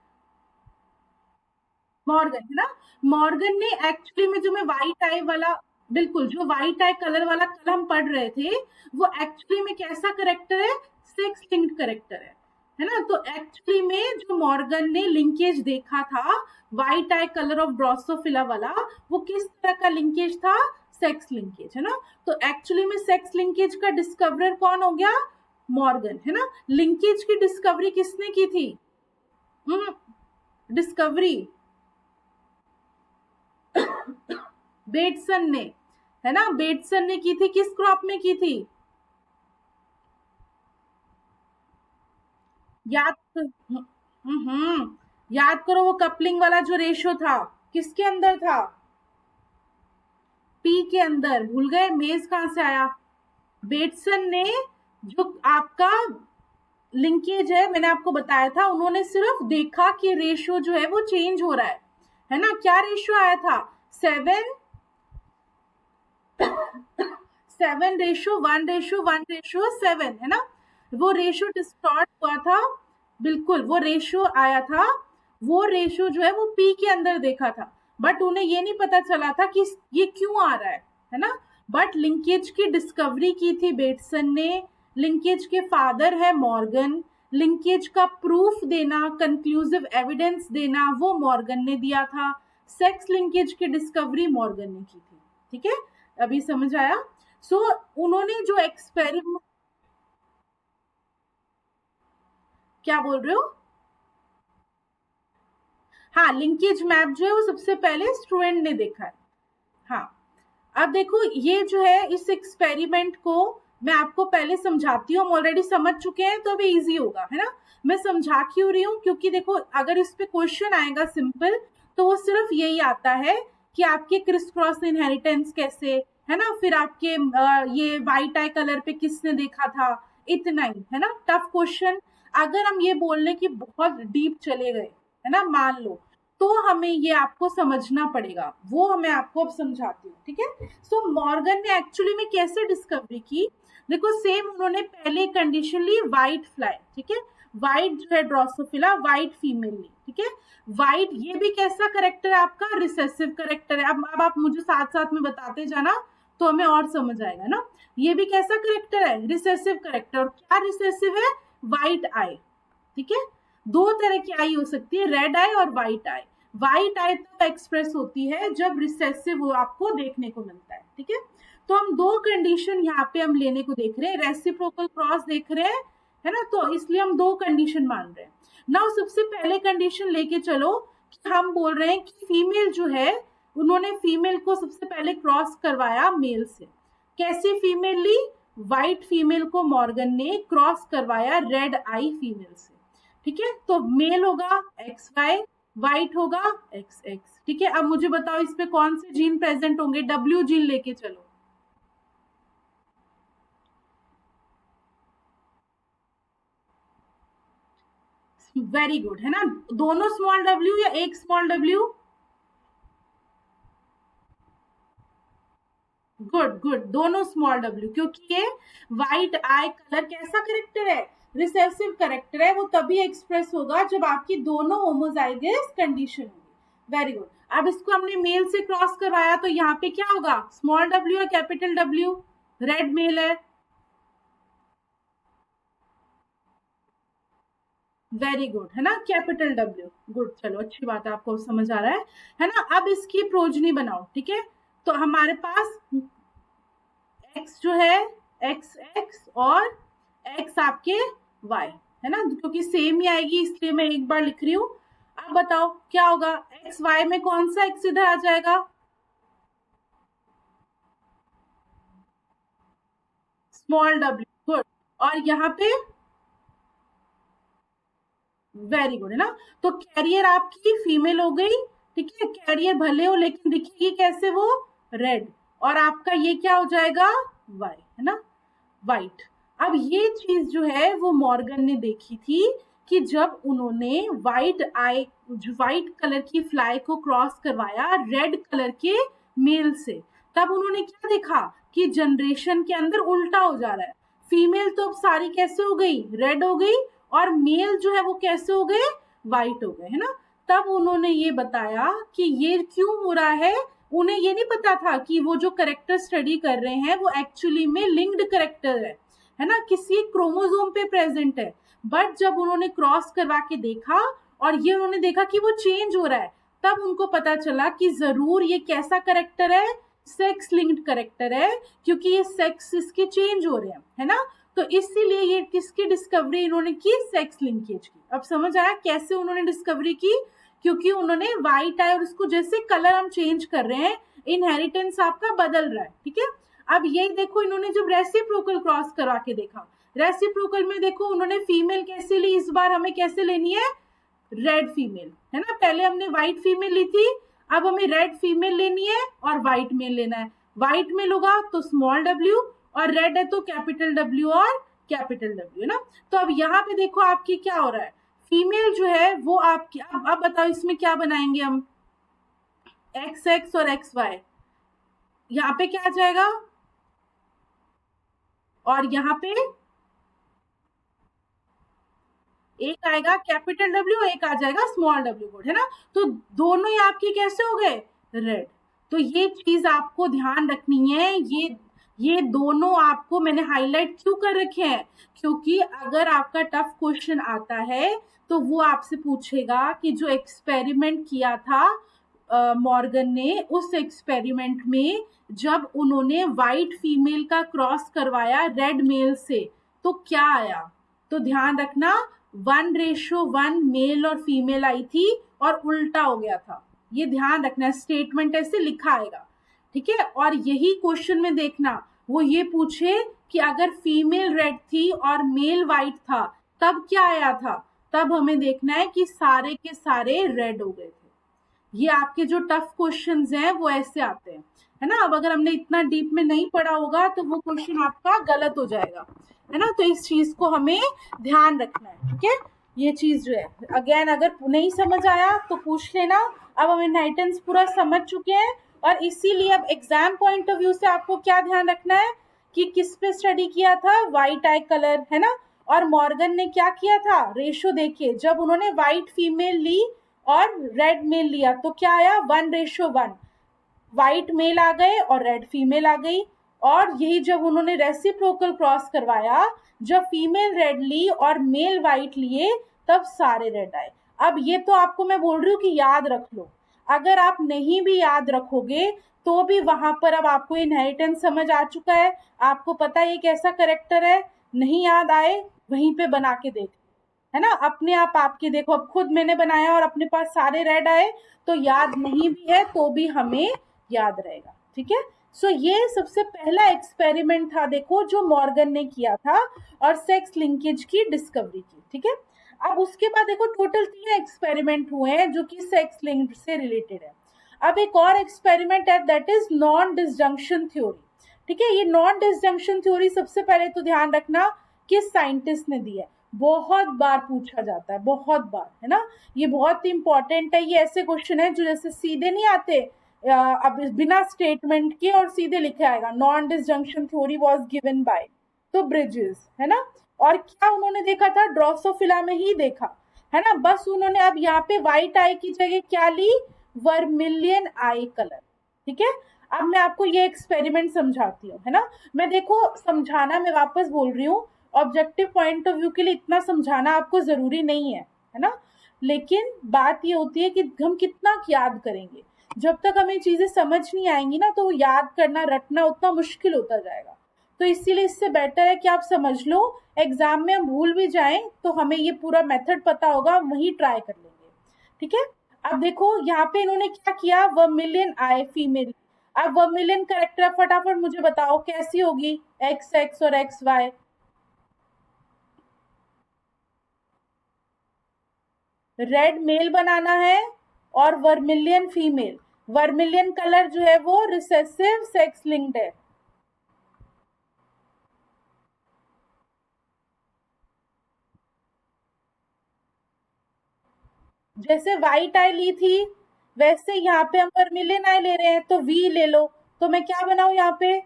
मॉर्गन, है ना। मॉर्गन ने एक्चुअली में, जो मैं व्हाइट आई वाला, बिल्कुल जो व्हाइट आई कलर वाला कल हम पढ़ रहे थे, वो एक्चुअली में कैसा करेक्टर है? सेक्स लिंक्ड करेक्टर है ना। तो एक्चुअली में जो मॉर्गन ने लिंकेज देखा था white I colour of Drosophila वाला, वो किस तरह का लिंकेज था? सेक्स लिंकेज, है ना। तो एक्चुअली में सेक्स लिंकेज का डिस्कवरर कौन हो गया? मॉर्गन, है ना। लिंकेज की डिस्कवरी किसने की थी? डिस्कवरी बेटसन ने, है ना, बेटसन ने की थी। किस क्रॉप में की थी? याद करो, वो कपलिंग वाला जो रेशो था किसके अंदर था? पी के अंदर। भूल गए? मेज कहां से आया? बेटसन ने जो आपका लिंकेज है, मैंने आपको बताया था, उन्होंने सिर्फ देखा कि रेशो जो है वो चेंज हो रहा है ना। क्या रेशो आया था? 7:1:1:7, है ना। वो रेशो डिस्टॉर्ट हुआ था, बिल्कुल वो रेशो आया था। वो रेशो जो है वो पी के अंदर देखा था, बट उन्हें ये नहीं पता चला था कि ये क्यों आ रहा है ना। बट लिंकेज की डिस्कवरी की थी बेटसन ने। लिंकेज के फादर है मॉर्गन। लिंकेज का प्रूफ देना, कंक्लूसिव एविडेंस देना, वो मॉर्गन ने दिया था। सेक्स लिंकेज की डिस्कवरी मॉर्गन ने की थी, ठीक है। अभी समझ आया? सो उन्होंने जो एक्सपेरिमेंट, क्या बोल रहे हो? हाँ, लिंकेज मैप जो है वो सबसे पहले स्टूडेंट ने देखा है। हाँ, अब देखो, ये जो है, इस एक्सपेरिमेंट को मैं आपको पहले समझाती हूँ। हम ऑलरेडी समझ चुके हैं तो अभी इजी होगा, है ना। मैं समझा क्यों रही हूँ? क्योंकि देखो, अगर इस पे क्वेश्चन आएगा सिंपल, तो वो सिर्फ यही आता है कि आपके क्रिस क्रॉस इनहेरिटेंस कैसे, है ना, फिर आपके ये व्हाइट आई कलर पे किसने देखा था, इतना ही, है ना। Tough question. अगर हम ये बोल लें कि बहुत डीप चले गए, है ना, मान लो, तो हमें ये आपको समझना पड़ेगा, वो मैं आपको अब समझाती हूँ, ठीक है। सो मॉर्गन ने एक्चुअली में कैसे डिस्कवरी की? देखो, सेम उन्होंने पहले कंडीशन ली, व्हाइट फ्लाई, ठीक है। व्हाइट जो है ड्रोसोफिला व्हाइट फीमेल ली, ठीक है। व्हाइट ये भी कैसा करेक्टर है आपका, रिसेसिव करेक्टर है। अब आप मुझे साथ साथ में बताते जाना तो हमें और समझ आएगा ना। ये भी कैसा करेक्टर है, रिसेसिव करेक्टर। और क्या रिसेसिव है, व्हाइट आई, ठीक है। दो तरह की आई हो सकती है, रेड आई और व्हाइट आई। व्हाइट आई तब एक्सप्रेस होती है जब रिसेसिव आपको देखने को मिलता है, ठीक है। तो हम दो कंडीशन यहाँ पे हम लेने को देख रहे हैं, रेसिप्रोकल क्रॉस देख रहे हैं, है ना, तो इसलिए हम दो कंडीशन मान रहे हैं। नाउ सबसे पहले कंडीशन लेके चलो कि हम बोल रहे हैं कि फीमेल जो है, उन्होंने फीमेल को सबसे पहले क्रॉस करवाया मेल से। कैसी फीमेल ली, व्हाइट फीमेल को मॉर्गन ने क्रॉस करवाया रेड आई फीमेल से, ठीक है। तो मेल होगा एक्स वाई, व्हाइट होगा एक्स एक्स, ठीक है। अब मुझे बताओ इस पे कौन से जीन प्रेजेंट होंगे, डब्ल्यू जीन लेके चलो। वेरी गुड, है ना, दोनों स्मॉल डब्ल्यू या एक स्मॉल डब्ल्यू, गुड गुड, दोनों स्मॉल डब्ल्यू, क्योंकि ये व्हाइट आई कलर कैसा करेक्टर है, रिसेसिव करेक्टर है, वो तभी एक्सप्रेस होगा जब आपकी दोनों होमोजाइगस कंडीशन होगी। Very good. अब इसको हमने मेल से क्रॉस करवाया तो यहाँ पे क्या होगा, स्मॉल डब्ल्यू या कैपिटल डब्ल्यू, रेड मेल है, वेरी गुड, है ना, कैपिटल डब्ल्यू, गुड, चलो अच्छी बात है, आपको समझ आ रहा है ना। अब इसकी प्रोजनी बनाओ, ठीक है। तो हमारे पास एक्स जो है, एक्स एक्स और एक्स आपके वाई, है ना, क्योंकि सेम ही आएगी इसलिए मैं एक बार लिख रही हूं। अब बताओ क्या होगा, एक्स वाई में कौन सा एक्स इधर आ जाएगा, स्मॉल डब्ल्यू, गुड। और यहाँ पे वेरी गुड, है ना। तो कैरियर आपकी फीमेल हो गई, ठीक है, कैरियर भले हो लेकिन दिखेगी कैसे, वो रेड, और आपका ये क्या हो जाएगा, वाई, है ना, वाइट। अब ये चीज जो है वो मॉर्गन ने देखी थी कि जब उन्होंने व्हाइट कलर की फ्लाई को क्रॉस करवाया रेड कलर के मेल से, तब उन्होंने क्या देखा कि जनरेशन के अंदर उल्टा हो जा रहा है। फीमेल तो अब सारी कैसे हो गई, रेड हो गई, और मेल जो है वो कैसे हो गए, व्हाइट हो गए, है ना। तब उन्होंने ये बताया कि ये क्यों हो रहा है। उन्हें ये नहीं पता था कि वो जो करेक्टर स्टडी कर रहे हैं वो एक्चुअली में लिंक्ड करेक्टर है ना, किसी क्रोमोसोम पे प्रेजेंट है। बट जब उन्होंने क्रॉस करवा के देखा और ये उन्होंने देखा कि वो चेंज हो रहा है, तब उनको पता चला कि जरूर ये कैसा करेक्टर है, सेक्स लिंक्ड करेक्टर है, क्योंकि ये सेक्स इसके चेंज हो रहे हैं, है ना। तो इसीलिए ये किसकी डिस्कवरी इन्होंने की, सेक्स लिंकेज की। अब समझ आया कैसे उन्होंने डिस्कवरी की, क्योंकि उन्होंने व्हाइट आई और उसको जैसे कलर हम चेंज कर रहे हैं, इनहेरिटेंस आपका बदल रहा है, ठीक है। अब यही देखो, इन्होंने जब रेसिप्रोकल क्रॉस करवा के देखा, रेसिप्रोकल में देखो उन्होंने फीमेल कैसे ली, इस बार हमें कैसे लेनी है, रेड फीमेल, है ना। पहले हमने व्हाइट फीमेल ली थी, अब हमें रेड फीमेल लेनी है और व्हाइट मेल लेना है। व्हाइट मेल होगा तो स्मॉल डब्ल्यू, और रेड है तो कैपिटल डब्ल्यू और कैपिटल डब्ल्यू, है ना। तो अब यहाँ पे देखो आपकी क्या हो रहा है, फीमेल जो है वो आपकी, अब बताओ इसमें क्या बनाएंगे हम, एक्स एक्स और एक्स वाई, यहाँ पे क्या आ जाएगा, और यहाँ पे एक आएगा कैपिटल डब्ल्यू, एक आ जाएगा स्मॉल डब्ल्यू कोड, है ना। तो दोनों ही आपकी कैसे हो गए, रेड। तो ये चीज आपको ध्यान रखनी है, ये दोनों आपको मैंने हाईलाइट क्यों कर रखे हैं, क्योंकि अगर आपका टफ क्वेश्चन आता है तो वो आपसे पूछेगा कि जो एक्सपेरिमेंट किया था मॉर्गन ने, उस एक्सपेरिमेंट में जब उन्होंने व्हाइट फीमेल का क्रॉस करवाया रेड मेल से तो क्या आया। तो ध्यान रखना 1:1 मेल और फीमेल आई थी और उल्टा हो गया था, ये ध्यान रखना, स्टेटमेंट ऐसे लिखा आएगा, ठीक है। और यही क्वेश्चन में देखना वो ये पूछे कि अगर फीमेल रेड थी और मेल व्हाइट था तब क्या आया था, तब हमें देखना है कि सारे के सारे रेड हो गए थे। ये आपके जो टफ क्वेश्चंस हैं वो ऐसे आते हैं, है ना। अब अगर हमने इतना डीप में नहीं पढ़ा होगा तो वो क्वेश्चन आपका गलत हो जाएगा, है ना। तो इस चीज को हमें ध्यान रखना है, ठीक है। ये चीज जो है अगेन अगर नहीं समझ आया तो पूछ लेना। अब हम इनहेरिटेंस पूरा समझ चुके हैं, और इसीलिए अब एग्जाम पॉइंट ऑफ व्यू से आपको क्या ध्यान रखना है कि किस पे स्टडी किया था, व्हाइट आई कलर, है ना। और मॉर्गन ने क्या किया था, रेशो देखिए, जब उन्होंने व्हाइट फीमेल ली और रेड मेल लिया तो क्या आया, 1:1, व्हाइट मेल आ गए और रेड फीमेल आ गई। और यही जब उन्होंने रेसिप्रोकल क्रॉस करवाया, जब फीमेल रेड ली और मेल व्हाइट लिए, तब सारे रेड आए। अब ये तो आपको मैं बोल रही हूँ कि याद रख लो, अगर आप नहीं भी याद रखोगे तो भी वहां पर अब आपको इनहेरिटेंस समझ आ चुका है, आपको पता है ये कैसा करेक्टर है। नहीं याद आए वहीं पे बना के देख, है ना, अपने आप आपके देखो, अब खुद मैंने बनाया और अपने पास सारे रेड आए, तो याद नहीं भी है तो भी हमें याद रहेगा। ठीक है, सो ये सबसे पहला एक्सपेरिमेंट था देखो जो मॉर्गन ने किया था और सेक्स लिंकेज की डिस्कवरी की। ठीक है, अब उसके बाद देखो टोटल 3 एक्सपेरिमेंट हुए हैं जो कि सेक्स लिंक से रिलेटेड है। अब एक और एक्सपेरिमेंट है, that is non disjunction theory. ठीक है, ये नॉन डिसजंक्शन थ्योरी सबसे पहले तो ध्यान रखना किस साइंटिस्ट ने दी है, बहुत बार पूछा जाता है, बहुत बार, है ना, ये बहुत इंपॉर्टेंट है। ये ऐसे क्वेश्चन है जो जैसे सीधे नहीं आते, अब बिना स्टेटमेंट के और सीधे लिखा आएगा, non disjunction theory was given by, तो ब्रिजेस, है ना। और क्या उन्होंने देखा था, ड्रोसोफिला में ही देखा, है ना, बस उन्होंने अब यहाँ पे व्हाइट आई की जगह क्या ली, वर्मिलियन आई कलर। ठीक है, अब मैं आपको ये एक्सपेरिमेंट समझाती हूँ, है ना। मैं देखो समझाना, मैं वापस बोल रही हूँ, ऑब्जेक्टिव पॉइंट ऑफ व्यू के लिए इतना समझाना आपको जरूरी नहीं है ना, लेकिन बात ये होती है कि हम कितना याद करेंगे। जब तक हमें चीजें समझ नहीं आएंगी ना, तो याद करना, रटना उतना मुश्किल होता जाएगा। तो इसीलिए इससे बेटर है कि आप समझ लो, एग्जाम में हम भूल भी जाएं तो हमें ये पूरा मेथड पता होगा, वही ट्राई कर लेंगे। ठीक है, अब देखो यहाँ पे इन्होंने क्या किया, वर्मिलियन आई फीमेल। अब वर्मिलियन करेक्टर फटाफट मुझे बताओ कैसी होगी, एक्स एक्स और एक्स वाई। रेड मेल बनाना है और वर्मिलियन फीमेल। वर्मिलियन कलर जो है वो रिसेसिव सेक्स लिंक्ड है। जैसे व्हाइट आई ली थी वैसे यहाँ पे हम वर्मिलियन आई ले रहे हैं, तो वी ले लो। तो मैं क्या बनाऊ यहाँ पे,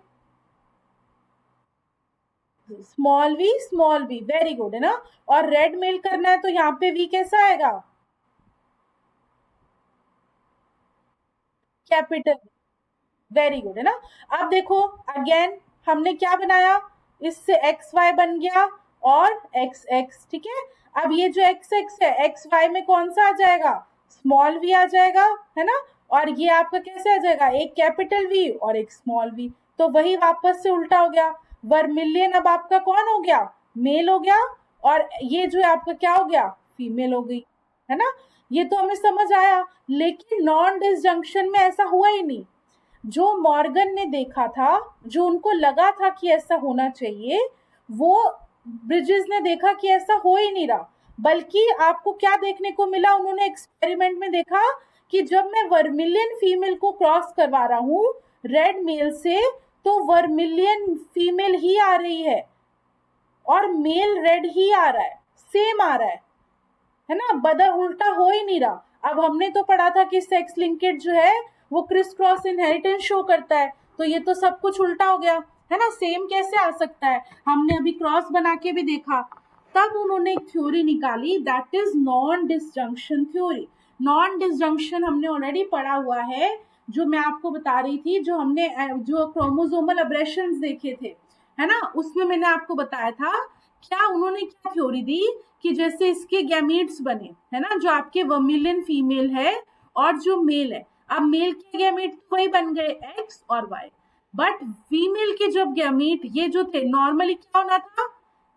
स्मॉल वी, वेरी गुड, है ना। और रेड मेल करना है तो यहाँ पे वी कैसा आएगा, कैपिटल, वेरी गुड, है ना। अब देखो अगेन हमने क्या बनाया, इससे एक्स वाई बन गया और एक्स एक्स। ठीक है, अब ये जो एक्स एक्स है, एक्स वाई में कौन सा आ जाएगा, स्मॉल वी आ जाएगा, है ना। और ये आपका कैसे आ जाएगा, एक कैपिटल वी और एक स्मॉल वी, तो वही वापस से उल्टा हो गया। वर्मिलियन अब आपका कौन हो गया, मेल हो गया, और ये जो है आपका क्या हो गया, फीमेल हो गई, है ना। ये तो हमें समझ आया, लेकिन नॉन डिसजंक्शन में ऐसा हुआ ही नहीं। जो मॉर्गन ने देखा था, जो उनको लगा था कि ऐसा होना चाहिए, वो ब्रिजेस ने देखा कि ऐसा हो ही नहीं रहा। बल्कि आपको क्या देखने को मिला, उन्होंने एक्सपेरिमेंट में देखा कि जब मैं वर्मिलियन फीमेल को क्रॉस करवा रहा हूं रेड मेल से, तो वर्मिलियन फीमेल ही आ रही है और मेल रेड ही आ रहा है, सेम आ रहा है ना, बदल उल्टा हो ही नहीं रहा। अब हमने तो पढ़ा था कि सेक्स लिंकेज जो है वो क्रिस क्रॉस इनहेरिटेंस शो करता है, तो ये तो सब कुछ उल्टा हो गया, है ना, सेम कैसे आ सकता है, हमने अभी क्रॉस बना के भी देखा। तब उन्होंने एक थ्योरी निकाली, that is non disjunction theory. Non disjunction हमने ऑलरेडी पढ़ा हुआ है, जो मैं आपको बता रही थी, जो हमने जो क्रोमोसोमल अब्रेशंस देखे थे, है ना, उसमें मैंने आपको बताया था। क्या उन्होंने क्या थ्योरी दी कि जैसे इसके गैमीट्स बने, है ना, जो आपके वर्मिलियन फीमेल है और जो मेल है, अब मेल के गैमीट तो वही बन गए एक्स और वाई, बट फीमेल के जब गैमीट ये जो थे, नॉर्मली क्या होना था,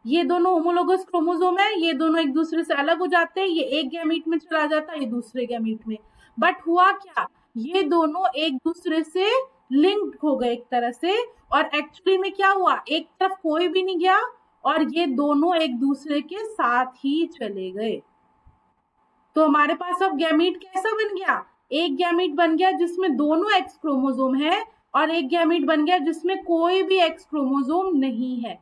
ये दोनों होमोलोगस क्रोमोसोम है, ये दोनों एक दूसरे से अलग हो जाते हैं, ये एक गैमीट में चला जाता है, ये दूसरे गैमीट में। बट हुआ क्या, ये दोनों एक दूसरे से लिंक्ड हो गए एक तरह से, और एक्चुअली में क्या हुआ, एक तरफ कोई भी नहीं गया और ये दोनों एक दूसरे के साथ ही चले गए। तो हमारे पास अब गैमीट कैसा बन गया, एक गैमीट बन गया जिसमें दोनों एक्स क्रोमोसोम है, और एक गैमीट बन गया जिसमें कोई भी एक्स क्रोमोसोम नहीं है।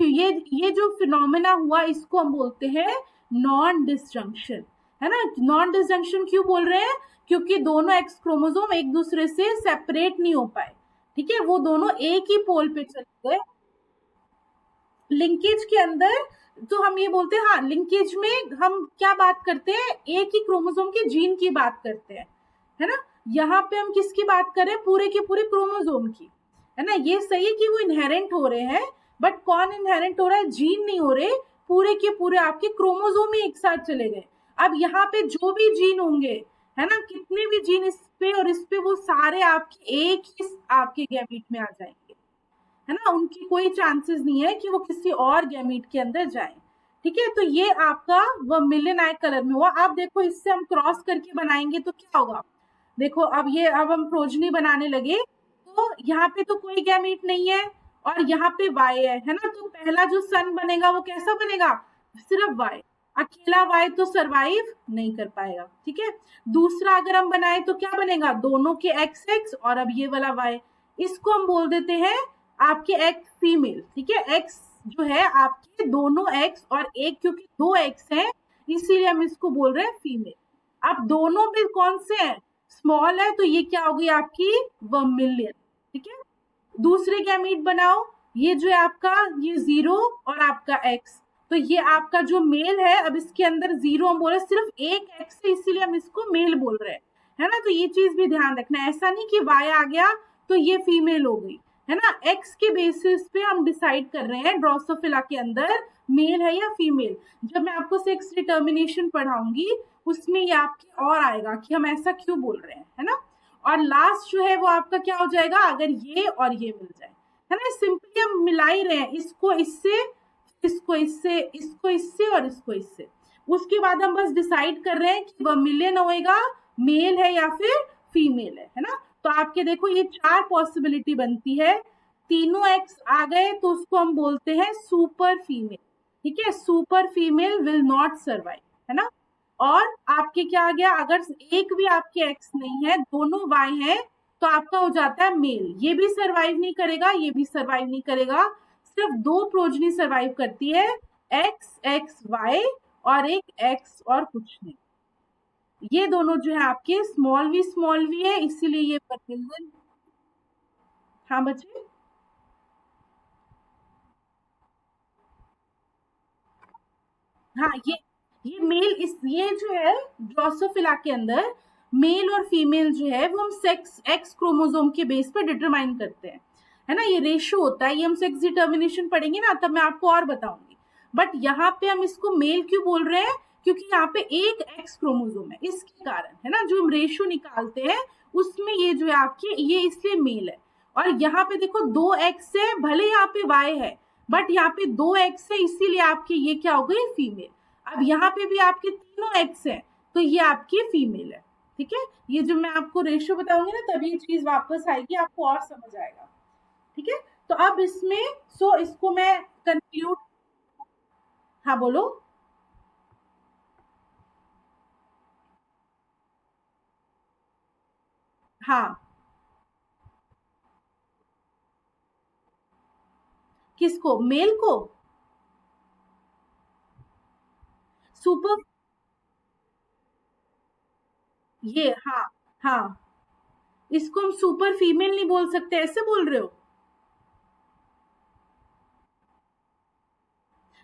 ये जो फिनोमेना हुआ इसको हम बोलते हैं नॉन डिसजंक्शन, है ना। नॉन डिसजंक्शन क्यों बोल रहे हैं, क्योंकि दोनों एक्स क्रोमोसोम एक दूसरे से सेपरेट नहीं हो पाए। ठीक है, वो दोनों एक ही पोल पे चले गए। लिंकेज के अंदर तो हम ये बोलते हैं, हाँ लिंकेज में हम क्या बात करते हैं, एक ही क्रोमोसोम के जीन की बात करते हैं, है ना। यहाँ पे हम किसकी बात कर रहे हैं, पूरे के पूरे क्रोमोसोम की, है ना। ये सही है कि वो इनहेरेंट हो रहे हैं, बट कौन इनहेरेंट हो रहा है, जीन नहीं हो रहे, पूरे के पूरे आपके क्रोमोसोम ही एक साथ चले गए। अब यहाँ पे जो भी जीन होंगे, है ना, कितने भी जीन इस पे और इस पे, वो सारे आपके एक ही आपके गैमीट में आ जाएंगे, है ना। उनकी कोई चांसेस नहीं है कि वो किसी और गैमीट के अंदर जाए, ठीक है। तो ये आपका वर्मिलियन आई कलर में हुआ। आप देखो इससे हम क्रॉस करके बनाएंगे तो क्या होगा, देखो अब हम प्रोजनी बनाने लगे, तो यहाँ पे तो कोई गैमीट नहीं है और यहाँ पे वाई है ना। तो पहला जो सन बनेगा वो कैसा बनेगा, सिर्फ वाई, अकेला वाई तो सरवाइव नहीं कर पाएगा, ठीक है। दूसरा अगर हम बनाए तो क्या बनेगा, दोनों के एक्स एक्स और अब ये वाला वाई, इसको हम बोल देते हैं आपके एक्स फीमेल, ठीक है। एक्स जो है आपके दोनों एक्स और एक, क्योंकि दो एक्स हैं इसीलिए हम इसको बोल रहे हैं फीमेल। अब दोनों में कौन से हैं, स्मॉल है, तो ये क्या होगी आपकी वर्मिलियन, ठीक है। दूसरे गैमीट बनाओ, ये जो है आपका ये 0 और आपका x, तो ये आपका जो मेल है, अब इसके अंदर 0 हम बोल रहे, सिर्फ एक x है इसीलिए हम इसको मेल बोल रहे हैं, है ना। तो ये चीज भी ध्यान रखना, ऐसा नहीं कि y आ गया तो ये फीमेल हो गई, है ना। x के बेसिस पे हम डिसाइड कर रहे हैं ड्रोसोफिला के अंदर मेल है या फीमेल। जब मैं आपको सेक्स डिटर्मिनेशन पढ़ाऊंगी उसमें ये आपके और आएगा कि हम ऐसा क्यों बोल रहे हैं, है ना। और लास्ट जो है वो आपका क्या हो जाएगा, अगर ये और ये मिल जाए, है ना, सिंपली हम मिला ही रहे हैं, इसको इससे, इसको इससे, इसको इससे और इसको इससे। उसके बाद हम बस डिसाइड कर रहे हैं कि वर्मिलियन होएगा, मेल है या फिर फीमेल है ना। तो आपके देखो ये 4 पॉसिबिलिटी बनती है, तीनों एक्स आ गए तो उसको हम बोलते हैं सुपर फीमेल, ठीक है। Super female will not survive, है ना। और आपके क्या आ गया, अगर एक भी आपके एक्स नहीं है, दोनों वाई है, तो आपका हो जाता है मेल। ये भी सरवाइव नहीं करेगा, ये भी सरवाइव नहीं करेगा, सिर्फ 2 प्रोजनी सरवाइव करती है, एक्स एक्स वाई और एक एक्स और कुछ नहीं। ये दोनों जो है आपके स्मॉल वी है, इसीलिए ये वर्मिलियन। हाँ बच्चे, हाँ ये मेल, इस ये जो है ड्रोसोफिला के अंदर मेल और फीमेल जो है वो हम सेक्स एक्स क्रोमोसोम के बेस पर डिटरमाइन करते हैं, है ना। ये रेशियो होता है, ये हम सेक्स डिटर्मिनेशन पढ़ेंगे ना तब मैं आपको और बताऊंगी। बट यहाँ पे हम इसको मेल क्यों बोल रहे हैं, क्योंकि यहाँ पे एक एक्स क्रोमोसोम है, इसके कारण, है ना। जो हम रेशियो निकालते हैं उसमें ये जो है आपकी, ये इसलिए मेल है। और यहाँ पे देखो 2 एक्स है, भले यहाँ पे वाई है, बट यहाँ पे 2 एक्स है इसीलिए आपकी ये क्या हो गई, फीमेल। अब यहाँ पे भी आपके तीनों एक्स है तो ये आपकी फीमेल है, ठीक है। ये जो मैं आपको रेशियो बताऊंगी ना तभी ये चीज वापस आएगी, आपको और समझ आएगा, ठीक है। तो अब इसमें इसको मैं कंक्लूड, हाँ बोलो। हाँ, किसको, मेल को, सुपर, ये हाँ, हाँ, इसको हम सुपर फीमेल नहीं बोल सकते, ऐसे बोल रहे हो।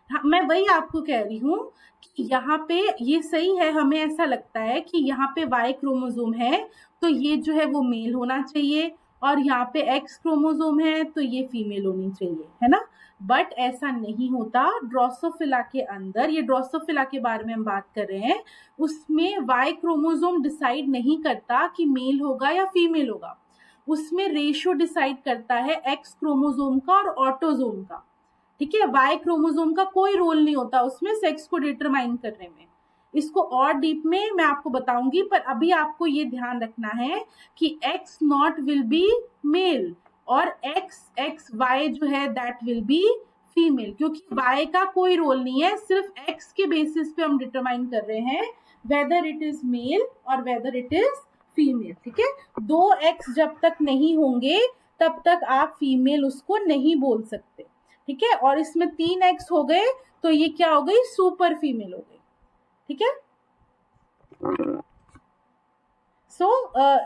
हाँ, मैं वही आपको कह रही हूँ कि यहाँ पे ये सही है, हमें ऐसा लगता है कि यहाँ पे वाई क्रोमोसोम है तो ये जो है वो मेल होना चाहिए, और यहाँ पे एक्स क्रोमोसोम है तो ये फीमेल होनी चाहिए, है ना। बट ऐसा नहीं होता ड्रोसोफिला के अंदर, ये ड्रोसोफिला के बारे में हम बात कर रहे हैं, उसमें वाई क्रोमोसोम डिसाइड नहीं करता कि मेल होगा या फीमेल होगा, उसमें रेशियो डिसाइड करता है एक्स क्रोमोसोम का और ऑटोसोम का, ठीक है। वाई क्रोमोसोम का कोई रोल नहीं होता उसमें सेक्स को डिटरमाइन करने में। इसको और डीप में मैं आपको बताऊंगी, पर अभी आपको ये ध्यान रखना है कि X not will be male और एक्स एक्स वाई जो है दैट विल बी फीमेल, क्योंकि वाई का कोई रोल नहीं है, सिर्फ एक्स के बेसिस पे हम डिटरमाइन कर रहे हैं वेदर इट इज मेल और वेदर इट इज फीमेल, ठीक है। 2 एक्स जब तक नहीं होंगे तब तक आप फीमेल उसको नहीं बोल सकते, ठीक है। और इसमें 3 एक्स हो गए तो ये क्या हो गई, सुपर फीमेल हो गई, ठीक है।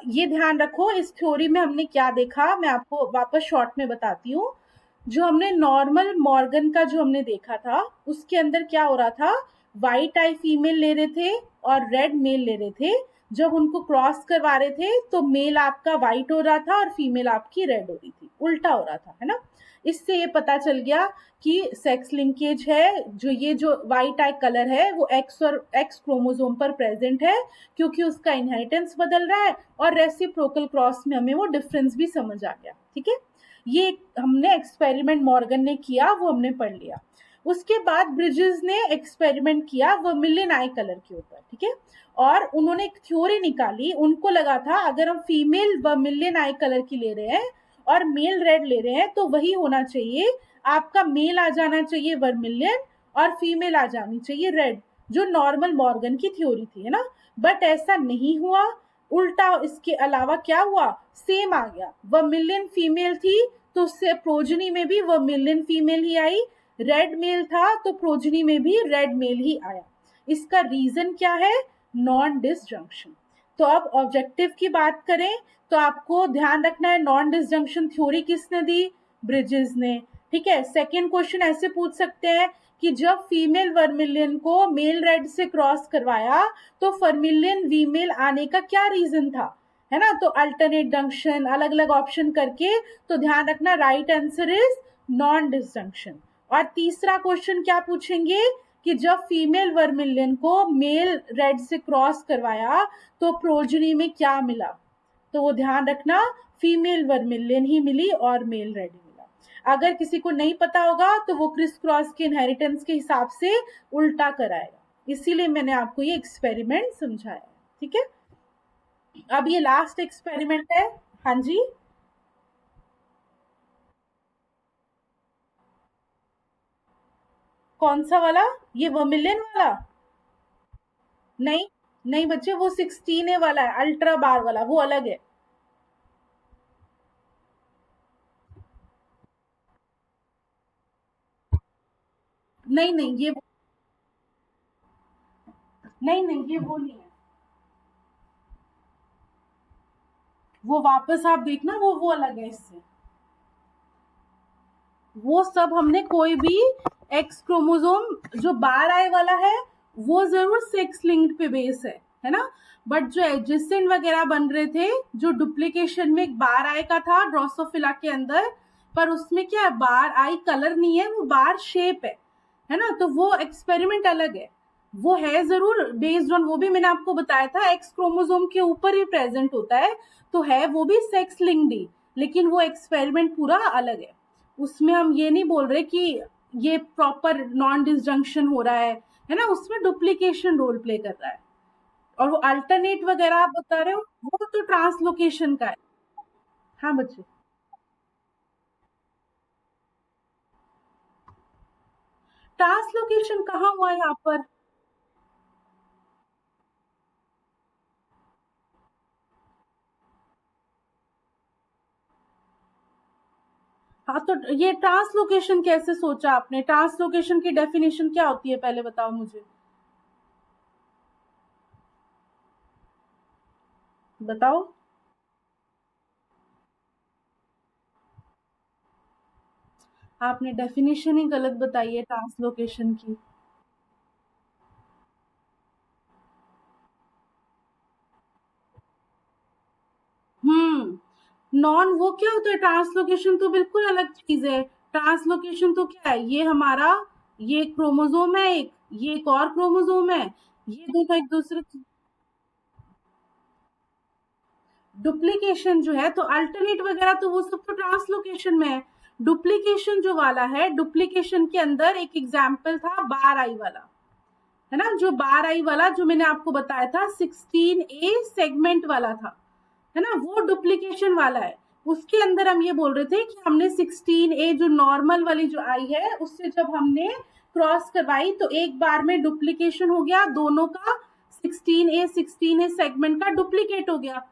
ये ध्यान रखो, इस थ्योरी में हमने क्या देखा, मैं आपको वापस शॉर्ट में बताती हूँ। जो हमने नॉर्मल मॉर्गन का जो हमने देखा था उसके अंदर क्या हो रहा था, व्हाइट आई फीमेल ले रहे थे और रेड मेल ले रहे थे। जब उनको क्रॉस करवा रहे थे तो मेल आपका व्हाइट हो रहा था और फीमेल आपकी रेड हो रही थी, उल्टा हो रहा था, है ना। इससे ये पता चल गया कि सेक्स लिंकेज है। जो व्हाइट आई कलर है वो एक्स और एक्स क्रोमोसोम पर प्रेजेंट है, क्योंकि उसका इनहेरिटेंस बदल रहा है, और रेसिप्रोकल क्रॉस में हमें वो डिफरेंस भी समझ आ गया। ठीक है, ये हमने एक्सपेरिमेंट मॉर्गन ने किया, वो हमने पढ़ लिया। उसके बाद ब्रिजेस ने एक्सपेरिमेंट किया वर्मिलियन आई कलर के ऊपर। ठीक है, और उन्होंने एक थ्योरी निकाली। उनको लगा था अगर हम फीमेल वर्मिलियन आई कलर की ले रहे हैं और मेल रेड ले रहे हैं तो वही होना चाहिए, आपका मेल आ जाना चाहिए वर्मिलियन और फीमेल आ जानी चाहिए रेड, जो नॉर्मल मॉर्गन की थ्योरी थी, है ना। बट ऐसा नहीं हुआ, उल्टा इसके अलावा क्या हुआ, सेम आ गया। वर्मिलियन फीमेल थी तो उससे प्रोजनी में भी वर्मिलियन फीमेल ही आई, रेड मेल था तो प्रोजनी में भी रेड मेल ही आया। इसका रीजन क्या है, नॉन डिसजंक्शन। तो अब ऑब्जेक्टिव की बात करें तो आपको ध्यान रखना है नॉन डिसजंक्शन थ्योरी किसने दी, ब्रिजेस ने। ठीक है, सेकेंड क्वेश्चन ऐसे पूछ सकते हैं कि जब फीमेल वर्मिलियन को मेल रेड से क्रॉस करवाया तो फर्मिलियन वीमेल आने का क्या रीजन था, है ना। तो अल्टरनेट जंक्शन, अलग अलग ऑप्शन करके, तो ध्यान रखना right answer is non disjunction. और तीसरा क्वेश्चन क्या पूछेंगे कि जब फीमेल वर्मिलियन को मेल रेड से क्रॉस करवाया तो प्रोजनी में क्या मिला, तो वो ध्यान रखना फीमेल वर्मिलियन ही मिली और मेल रेड ही मिला। अगर किसी को नहीं पता होगा तो वो क्रिस क्रॉस के इनहेरिटेंस के हिसाब से उल्टा कराएगा, इसीलिए मैंने आपको ये एक्सपेरिमेंट समझाया। ठीक है, अब ये लास्ट एक्सपेरिमेंट है। हाँ जी, कौन सा वाला, ये वर्मिलियन वाला? नहीं नहीं बच्चे, वो 16A वाला है, अल्ट्रा बार वाला, वो अलग है। नहीं नहीं ये, नहीं नहीं ये वो नहीं है। वो वापस आप देखना, वो अलग है इससे। वो सब हमने कोई भी एक्स क्रोमोसोम जो बार आए वाला है वो जरूर सेक्स लिंक्ड पे बेस है ना। बट जो एडजेसेंट वगैरह बन रहे थे, जो डुप्लीकेशन में एक बार आए का था ड्रोसोफिला के अंदर, पर उसमें क्या है, बार आई कलर नहीं है, वो बार शेप है ना। तो वो एक्सपेरिमेंट अलग है, वो है जरूर बेस्ड ऑन, वो भी मैंने आपको बताया था एक्स क्रोमोसोम के ऊपर ही प्रेजेंट होता है, तो है वो भी सेक्स लिंक्ड ही, लेकिन वो एक्सपेरिमेंट पूरा अलग है। उसमें हम ये नहीं बोल रहे कि ये प्रॉपर नॉन डिसजंक्शन हो रहा है ना, उसमें डुप्लीकेशन रोल प्ले कर रहा है। और वो अल्टरनेट वगैरह आप बता रहे हो वो तो ट्रांसलोकेशन का है। हाँ बच्चे, ट्रांसलोकेशन कहाँ हुआ यहाँ पर? हाँ तो ये ट्रांसलोकेशन कैसे सोचा आपने, ट्रांसलोकेशन की डेफिनेशन क्या होती है पहले बताओ मुझे, बताओ। आपने डेफिनेशन ही गलत बताई है ट्रांसलोकेशन की। नॉन वो क्या होता है, ट्रांसलोकेशन तो बिल्कुल अलग चीज है। ट्रांसलोकेशन तो क्या है, ये हमारा, ये क्रोमोसोम है एक, ये एक और क्रोमोसोम है, ये दोनों एक दूसरे। डुप्लीकेशन जो है तो अल्टरनेट वगैरह तो वो सब तो ट्रांसलोकेशन में है। डुप्लीकेशन जो वाला है, डुप्लीकेशन के अंदर एक एग्जाम्पल था बार आई वाला, है ना। जो बार आई वाला जो मैंने आपको बताया था 16A सेगमेंट वाला था, है ना, वो डुप्लीकेशन वाला है। उसके अंदर हम ये बोल रहे थे कि हमने 16A जो नॉर्मल वाली जो आई है उससे जब हमने क्रॉस करवाई तो एक बार में डुप्लीकेशन हो गया दोनों का, 16A सेगमेंट का डुप्लीकेट हो गया।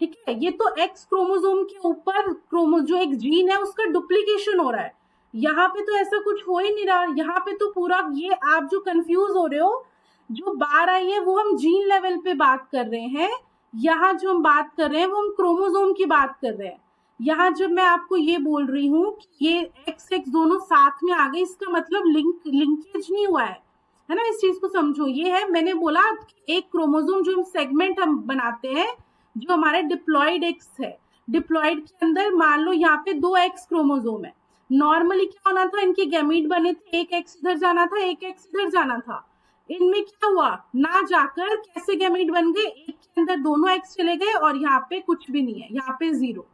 ठीक है, ये तो एक्स क्रोमोसोम के ऊपर क्रोमो जो एक जीन है उसका डुप्लीकेशन हो रहा है। यहाँ पे तो ऐसा कुछ हो ही नहीं रहा, यहाँ पे तो पूरा ये आप जो कंफ्यूज हो रहे हो, जो बार आई है वो हम जीन लेवल पे बात कर रहे हैं, यहाँ जो हम बात कर रहे हैं वो हम क्रोमोसोम की बात कर रहे हैं। यहाँ जब मैं आपको ये बोल रही हूँ कि ये एक्स एक्स दोनों साथ में आ गए, इसका मतलब लिंकेज नहीं हुआ है ना। इस चीज को समझो। ये है, मैंने बोला एक क्रोमोसोम जो सेगमेंट हम बनाते हैं, जो हमारे डिप्लॉइड एक्स है, डिप्लॉइड के अंदर मान लो यहाँ पे 2 एक्स क्रोमोसोम है। नॉर्मली क्या होना था, इनके गैमीट बने थे, एक एक्स इधर जाना था, एक एक्स इधर जाना था। इनमें क्या हुआ, ना जाकर कैसे गैमीट बन गए, एक के अंदर दोनों एक्स चले गए और यहाँ पे कुछ भी नहीं है, यहाँ पे 0।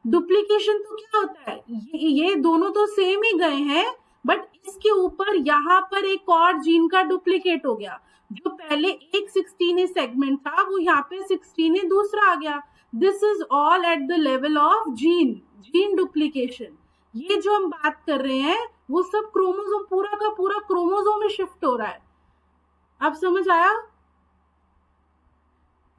डुप्लीकेशन तो क्या होता है, ये दोनों तो सेम ही गए हैं, बट इसके ऊपर यहाँ पर एक और जीन का डुप्लीकेट हो गया। जो पहले एक 16A सेगमेंट था, वो यहाँ पे 16A दूसरा आ गया। This is all at the level of gene duplication. ये जो हम बात कर रहे हैं वो सब क्रोमोसोम, पूरा का पूरा क्रोमोसोम में शिफ्ट हो रहा है। अब समझ आया?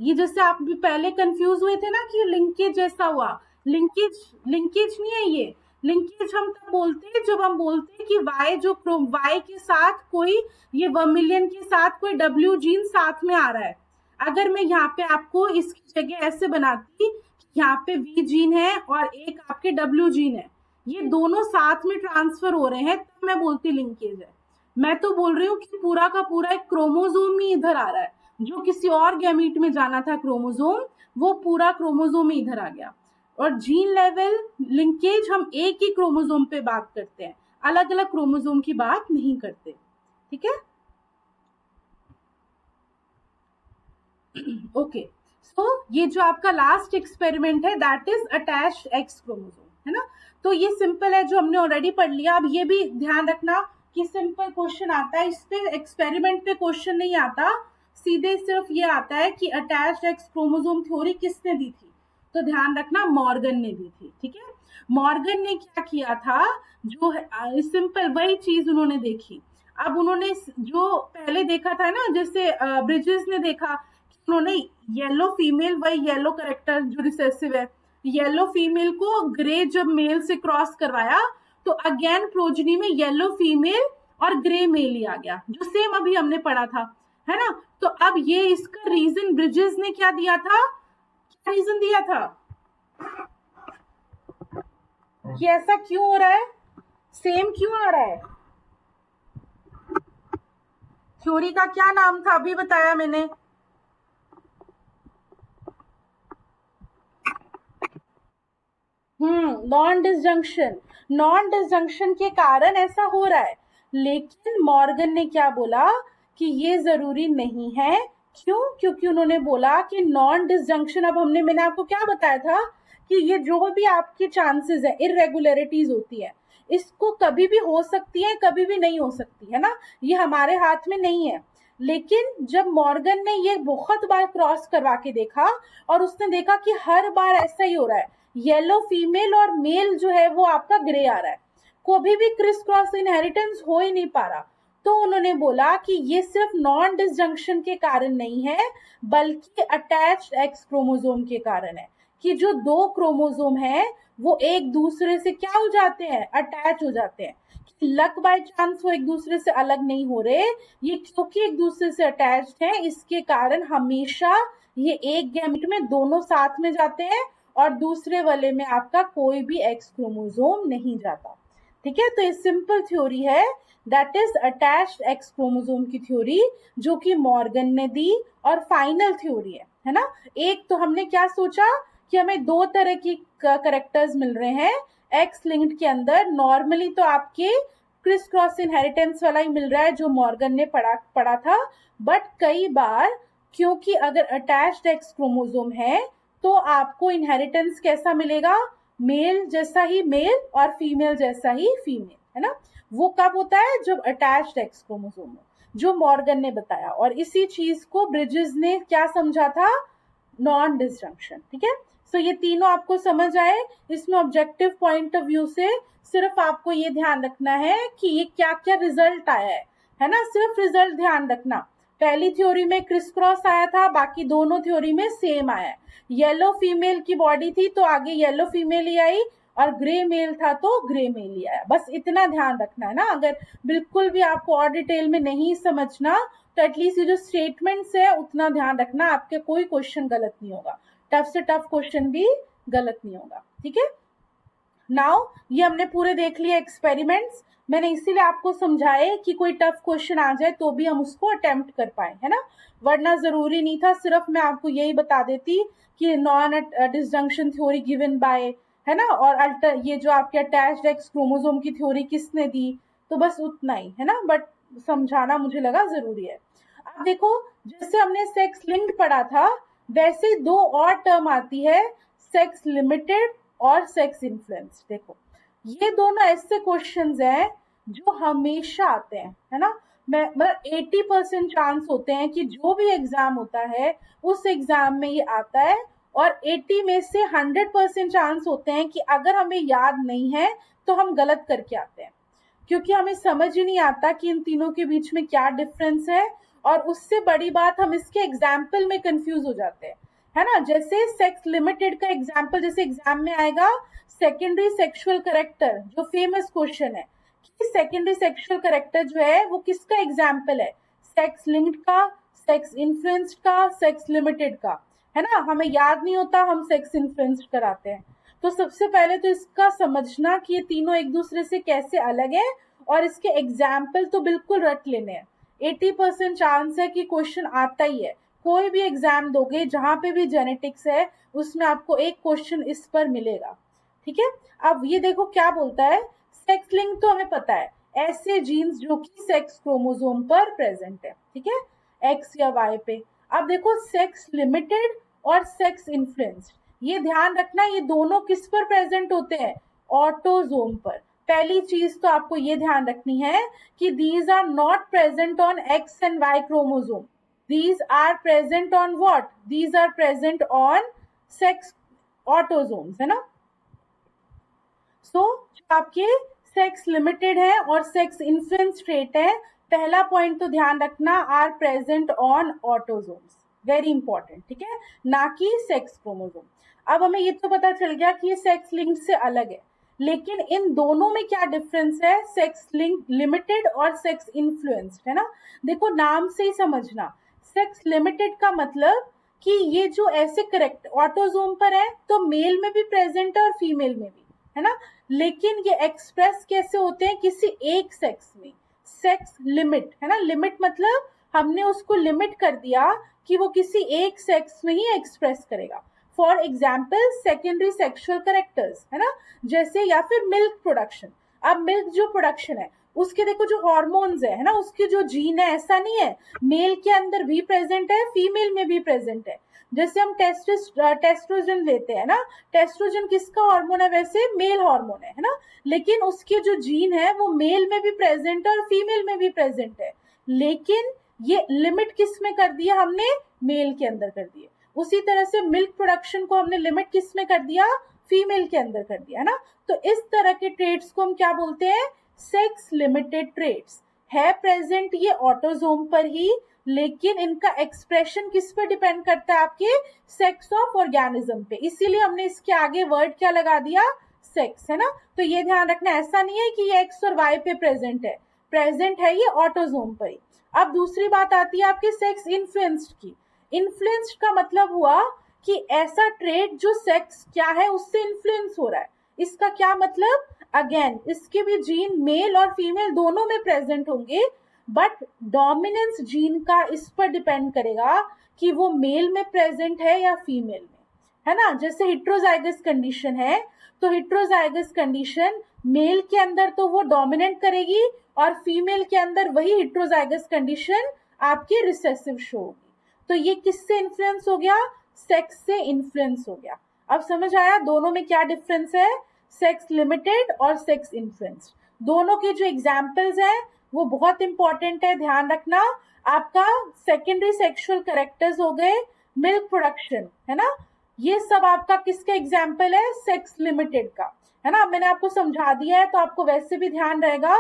ये जैसे आप भी पहले कंफ्यूज हुए थे ना कि लिंकेज जैसा हुआ, लिंकेज नहीं है ये। लिंकेज हम तब बोलते हैं जब हम बोलते हैं कि वाई के साथ कोई, ये वर्मिलियन के साथ कोई डब्ल्यू जीन साथ में आ रहा है। अगर मैं यहाँ पे आपको इसकी जगह ऐसे बनाती कि यहाँ पे वी जीन है और एक आपके डब्ल्यू जीन है, ये दोनों साथ में ट्रांसफर हो रहे हैं, तब मैं बोलती लिंकेज है। मैं तो बोल रही हूँ कि पूरा का पूरा एक क्रोमोसोम ही इधर आ रहा है, जो किसी और गैमीट में जाना था क्रोमोसोम, वो पूरा क्रोमोसोम ही इधर आ गया। और जीन लेवल लिंकेज हम एक ही क्रोमोसोम पे बात करते हैं, अलग अलग क्रोमोसोम की बात नहीं करते। ठीक है, ओके। सो ये जो आपका लास्ट एक्सपेरिमेंट है, that is attached x chromosome, है ना। तो ये सिंपल है, जो हमने ऑलरेडी पढ़ लिया। अब ये भी ध्यान रखना कि सिंपल क्वेश्चन आता है, इस पे एक्सपेरिमेंट पे क्वेश्चन नहीं आता, सीधे सिर्फ ये आता है कि अटैच्ड एक्स क्रोमोसोम थ्योरी किसने दी थी। तो ध्यान रखना, मॉर्गन ने दी थी। ठीक है, मॉर्गन ने क्या किया था, जो सिंपल वही चीज उन्होंने देखी। अब उन्होंने जो पहले देखा था ना, जैसे ब्रिजेस ने देखा, उन्होंने येलो फीमेल, वही येलो करेक्टर जो रिसेसिव है, येलो फीमेल को ग्रे जब मेल से क्रॉस करवाया, तो अगेन प्रोजनी में येलो फीमेल और ग्रे मेल ही आ गया, जो सेम अभी हमने पढ़ा था, है ना। तो अब ये इसका रीजन ब्रिजेस ने क्या दिया था, क्या रीजन दिया था कि ऐसा क्यों हो रहा है, सेम क्यों आ रहा है। थ्योरी का क्या नाम था, अभी बताया मैंने। Non disjunction. नॉन डिसजंक्शन के कारण ऐसा हो रहा है, लेकिन मॉर्गन ने क्या बोला कि ये जरूरी नहीं है। क्यों? क्योंकि उन्होंने बोला कि नॉन डिसजंक्शन, अब मैंने आपको क्या बताया था कि ये जो भी आपके चांसेस है, इरेगुलरिटीज होती है, इसको कभी भी हो सकती है, कभी भी नहीं हो सकती, है ना। ये हमारे हाथ में नहीं है। लेकिन जब मॉर्गन ने ये बहुत बार क्रॉस करवा के देखा और उसने देखा कि हर बार ऐसा ही हो रहा है, येलो फीमेल और मेल जो है वो आपका ग्रे आ रहा है, कभी भी क्रिस क्रॉस इनहेरिटेंस हो ही नहीं पा रहा। तो उन्होंने बोला कि ये सिर्फ नॉन डिसजंक्शन के कारण नहीं है, बल्कि अटैच्ड एक्स क्रोमोसोम के कारण है, कि जो 2 क्रोमोसोम है वो एक दूसरे से क्या हो जाते हैं, अटैच हो जाते हैं। लक बाय चांस वो एक दूसरे से अलग नहीं हो रहे, ये क्योंकि एक दूसरे से अटैच्ड है, इसके कारण हमेशा ये एक गैमेट में दोनों साथ में जाते हैं और दूसरे वाले में आपका कोई भी एक्स क्रोमोसोम नहीं जाता। ठीक है, तो ये सिंपल थ्योरी है, that is attached x chromosome की थ्योरी, जो कि मॉर्गन ने दी और फाइनल थ्योरी है ना। एक तो हमने क्या सोचा कि हमें 2 तरह की करेक्टर्स मिल रहे हैं एक्स लिंक्ड के अंदर। नॉर्मली तो आपके क्रिस क्रॉस इनहेरिटेंस वाला ही मिल रहा है, जो मॉर्गन ने पढ़ा था, बट कई बार क्योंकि अगर अटैच्ड एक्स क्रोमोसोम है तो आपको इनहेरिटेंस कैसा मिलेगा, मेल जैसा ही मेल और फीमेल जैसा ही फीमेल, है ना। वो कब होता है, जब अटैच्ड एक्स क्रोमोसोम हो, जो मॉर्गन ने बताया। और इसी चीज को ब्रिजेस ने क्या समझा था, नॉन डिसजंक्शन। ठीक है, सो ये तीनों आपको समझ आए। इसमें ऑब्जेक्टिव पॉइंट ऑफ व्यू से सिर्फ आपको ये ध्यान रखना है कि ये क्या क्या रिजल्ट आया है ना, सिर्फ रिजल्ट ध्यान रखना। पहली थ्योरी में क्रिस क्रॉस आया था, बाकी दोनों थ्योरी में सेम आया है। येलो फीमेल की बॉडी थी तो आगे येलो फीमेल ही आई, और ग्रे मेल था तो ग्रे मेल ही आया। बस इतना ध्यान रखना है ना। अगर बिल्कुल भी आपको और डिटेल में नहीं समझना तो एटलीस्ट ये जो स्टेटमेंट्स है उतना ध्यान रखना, आपके कोई क्वेश्चन गलत नहीं होगा, टफ से टफ क्वेश्चन भी गलत नहीं होगा। ठीक है। नाउ ये हमने पूरे देख लिए एक्सपेरिमेंट्स। मैंने इसीलिए आपको समझाए कि कोई टफ क्वेश्चन आ जाए तो भी हम उसको अटेम्प्ट कर पाए, है ना, वरना जरूरी नहीं था, सिर्फ मैं आपको यही बता देती कि non disjunction theory given by, है ना, और अल्टर ये जो आपके अटैच्ड एक्स क्रोमोसोम की थ्योरी किसने दी, तो बस उतना ही, है ना, बट समझाना मुझे लगा जरूरी है। अब देखो, जैसे हमने सेक्स लिंक्ड पढ़ा था, वैसे ही दो और टर्म आती है, सेक्स लिमिटेड और सेक्स इन्फ्लुएंस। देखो, ये दोनों ऐसे क्वेश्चंस हैं जो हमेशा आते हैं, है ना, मैं मतलब 80% चांस होते हैं कि जो भी एग्जाम होता है उस एग्जाम में ये आता है, और 80 में से 100% चांस होते हैं कि अगर हमें याद नहीं है तो हम गलत करके आते हैं, क्योंकि हमें समझ ही नहीं आता कि इन तीनों के बीच में क्या डिफरेंस है, और उससे बड़ी बात हम इसके एग्जाम्पल में कंफ्यूज हो जाते हैं, है ना। जैसे सेक्स लिमिटेड का एग्जाम्पल जैसे एग्जाम में आएगा, सेकेंडरी सेक्सुअल करेक्टर, जो फेमस क्वेश्चन है कि सेकेंडरी सेक्सुअल करेक्टर जो है वो किसका एग्जाम्पल है, सेक्स लिंक्ड का, सेक्स इन्फ्लुएंस्ड का, सेक्स लिमिटेड का, है ना। हमें याद नहीं होता, हम सेक्स इन्फ्लुएंस्ड कराते हैं। तो सबसे पहले तो इसका समझना कि ये तीनों एक दूसरे से कैसे अलग है, और इसके एग्जाम्पल तो बिल्कुल रट लेने हैं। 80% चांस है कि क्वेश्चन आता ही है, कोई भी एग्जाम दोगे जहां पे भी जेनेटिक्स है उसमें आपको एक क्वेश्चन इस पर मिलेगा, ठीक है। अब ये देखो क्या बोलता है, सेक्स लिंक तो हमें पता है, ऐसे जीन्स जो कि सेक्स क्रोमोसोम पर प्रेजेंट है, ठीक है, एक्स या वाई पे। अब देखो, सेक्स लिमिटेड और सेक्स इन्फ्लुएंस्ड, ये ध्यान रखना, ये दोनों किस पर प्रेजेंट होते हैं, ऑटोजोम पर। पहली चीज तो आपको ये ध्यान रखनी है कि these are not present on X and Y chromosome, these are present on what, these are present on sex autosomes, है ना। जो आपके सेक्स लिमिटेड है और सेक्स इन्फ्लुएंस ट्रेट है, पहला पॉइंट तो ध्यान रखना, are present on autosomes, very important, ठीक है, ना कि सेक्स क्रोमोसोम। अब हमें ये तो पता चल गया कि ये सेक्स लिंक से अलग है, लेकिन इन दोनों में क्या डिफरेंस है, सेक्स लिंक लिमिटेड और सेक्स इन्फ्लुएंस्ड, है ना। देखो, नाम से ही समझना, सेक्स लिमिटेड का मतलब कि ये जो ऐसे करेक्ट ऑटोजोम पर है तो मेल में भी प्रेजेंट है और फीमेल में भी, है ना, लेकिन ये एक्सप्रेस कैसे होते हैं, किसी एक सेक्स में, सेक्स लिमिट, है ना, लिमिट मतलब हमने उसको लिमिट कर दिया कि वो किसी एक सेक्स में ही एक्सप्रेस करेगा। For example secondary sexual characters, है ना, जैसे, या फिर मिल्क प्रोडक्शन। अब मिल्क जो प्रोडक्शन है उसके देखो जो हॉर्मोन्स है ना, उसके जो जीन है, ऐसा नहीं है, मेल के अंदर भी प्रेजेंट है, फीमेल में भी प्रेजेंट है। जैसे हम टेस्ट्रोजन लेते हैं ना, टेस्ट्रोजन किसका हार्मोन है, वैसे मेल हार्मोन है ना, लेकिन उसके जो जीन है वो मेल में भी प्रेजेंट है और फीमेल में भी प्रेजेंट है, लेकिन ये लिमिट किस में कर दिया हमने, मेल के अंदर कर दिए। उसी तरह से मिल्क प्रोडक्शन को हमने लिमिट किस में कर दिया, फीमेल के अंदर कर दिया, है ना। तो इस तरह के ट्रेड्स को हम क्या बोलते हैं, सेक्स लिमिटेड ट्रेड्स, है प्रेजेंट ये ऑटोजोम पर ही, लेकिन इनका एक्सप्रेशन किस पर डिपेंड करता है, आपके सेक्स ऑफ ऑर्गेनिज्म पे, इसीलिए हमने इसके आगे वर्ड क्या लगा दिया, सेक्स, है ना। तो ये ध्यान रखना, ऐसा नहीं है कि ये एक्स और वाई पे प्रेजेंट है ये ऑटोजोम पर ही। अब दूसरी बात आती है आपके सेक्स इन्फ्लुएंस्ड की। इन्फ्लुएंस्ड का मतलब हुआ कि ऐसा ट्रेड जो सेक्स क्या है उससे इन्फ्लुएंस हो रहा है। इसका क्या मतलब, अगेन इसके भी जीन मेल और फीमेल दोनों में प्रेजेंट होंगे, बट डोमिनेंस जीन का इस पर डिपेंड करेगा कि वो मेल में प्रेजेंट है या फीमेल में, है ना। जैसे हिट्रोजाइगस कंडीशन है, तो हिट्रोजाइगस कंडीशन मेल के अंदर तो वो डोमिनेंट करेगी और फीमेल के अंदर वही हिट्रोजाइगस कंडीशन आपकी रिसेसिव शो होगी। तो ये किससे इन्फ्लुएंस हो गया, सेक्स से इन्फ्लुएंस हो गया। अब समझ आया दोनों में क्या डिफरेंस है, सेक्स लिमिटेड और सेक्स इन्फ्लुएंस। दोनों के जो एग्जाम्पल्स हैं वो बहुत इंपॉर्टेंट है, ध्यान रखना। आपका सेकेंडरी सेक्सुअल करेक्टर्स हो गए, मिल्क प्रोडक्शन, है ना, ये सब आपका किसका एग्जाम्पल है, सेक्स लिमिटेड का, है ना। मैंने आपको समझा दिया है तो आपको वैसे भी ध्यान रहेगा।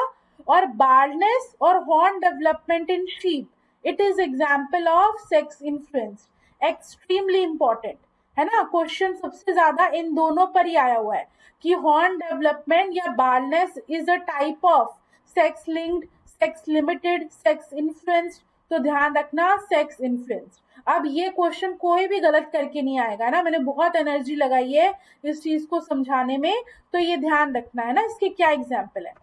और बार्डनेस और horn development in sheep, it is example of sex influence, extremely important, है ना। क्वेश्चन सबसे ज्यादा इन दोनों पर ही आया हुआ है कि हॉर्न डेवलपमेंट या baldness is a type of sex linked, sex limited, sex influenced, तो ध्यान रखना सेक्स इन्फ्लुएंस। अब ये क्वेश्चन कोई भी गलत करके नहीं आएगा ना, मैंने बहुत एनर्जी लगाई है इस चीज को समझाने में, तो ये ध्यान रखना है ना इसके क्या एग्जाम्पल है।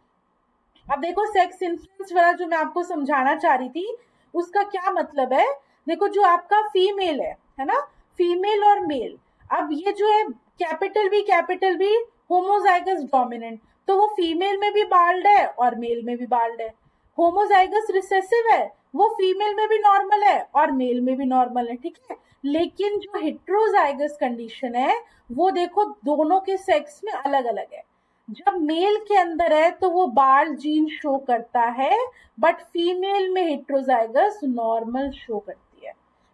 अब देखो सेक्स इन्फ्लुएंस वाला जो मैं आपको समझाना चाह रही थी उसका क्या मतलब है। देखो जो आपका फीमेल है ना, फीमेल और मेल, अब ये जो है कैपिटल बी होमोजाइगस डोमिनेंट, तो वो फीमेल में भी बाल्ड है और मेल में भी बाल्ड है। होमोजाइगस रिसेसिव है, वो फीमेल में भी नॉर्मल है और मेल में भी नॉर्मल है, ठीक है। लेकिन जो हेट्रोजाइगस कंडीशन है वो देखो दोनों के सेक्स में अलग अलग है। जब मेल के अंदर है तो वो बाल जीन शो करता है, बट फीमेल में हेट्रोजाइगस नॉर्मल शो करती है,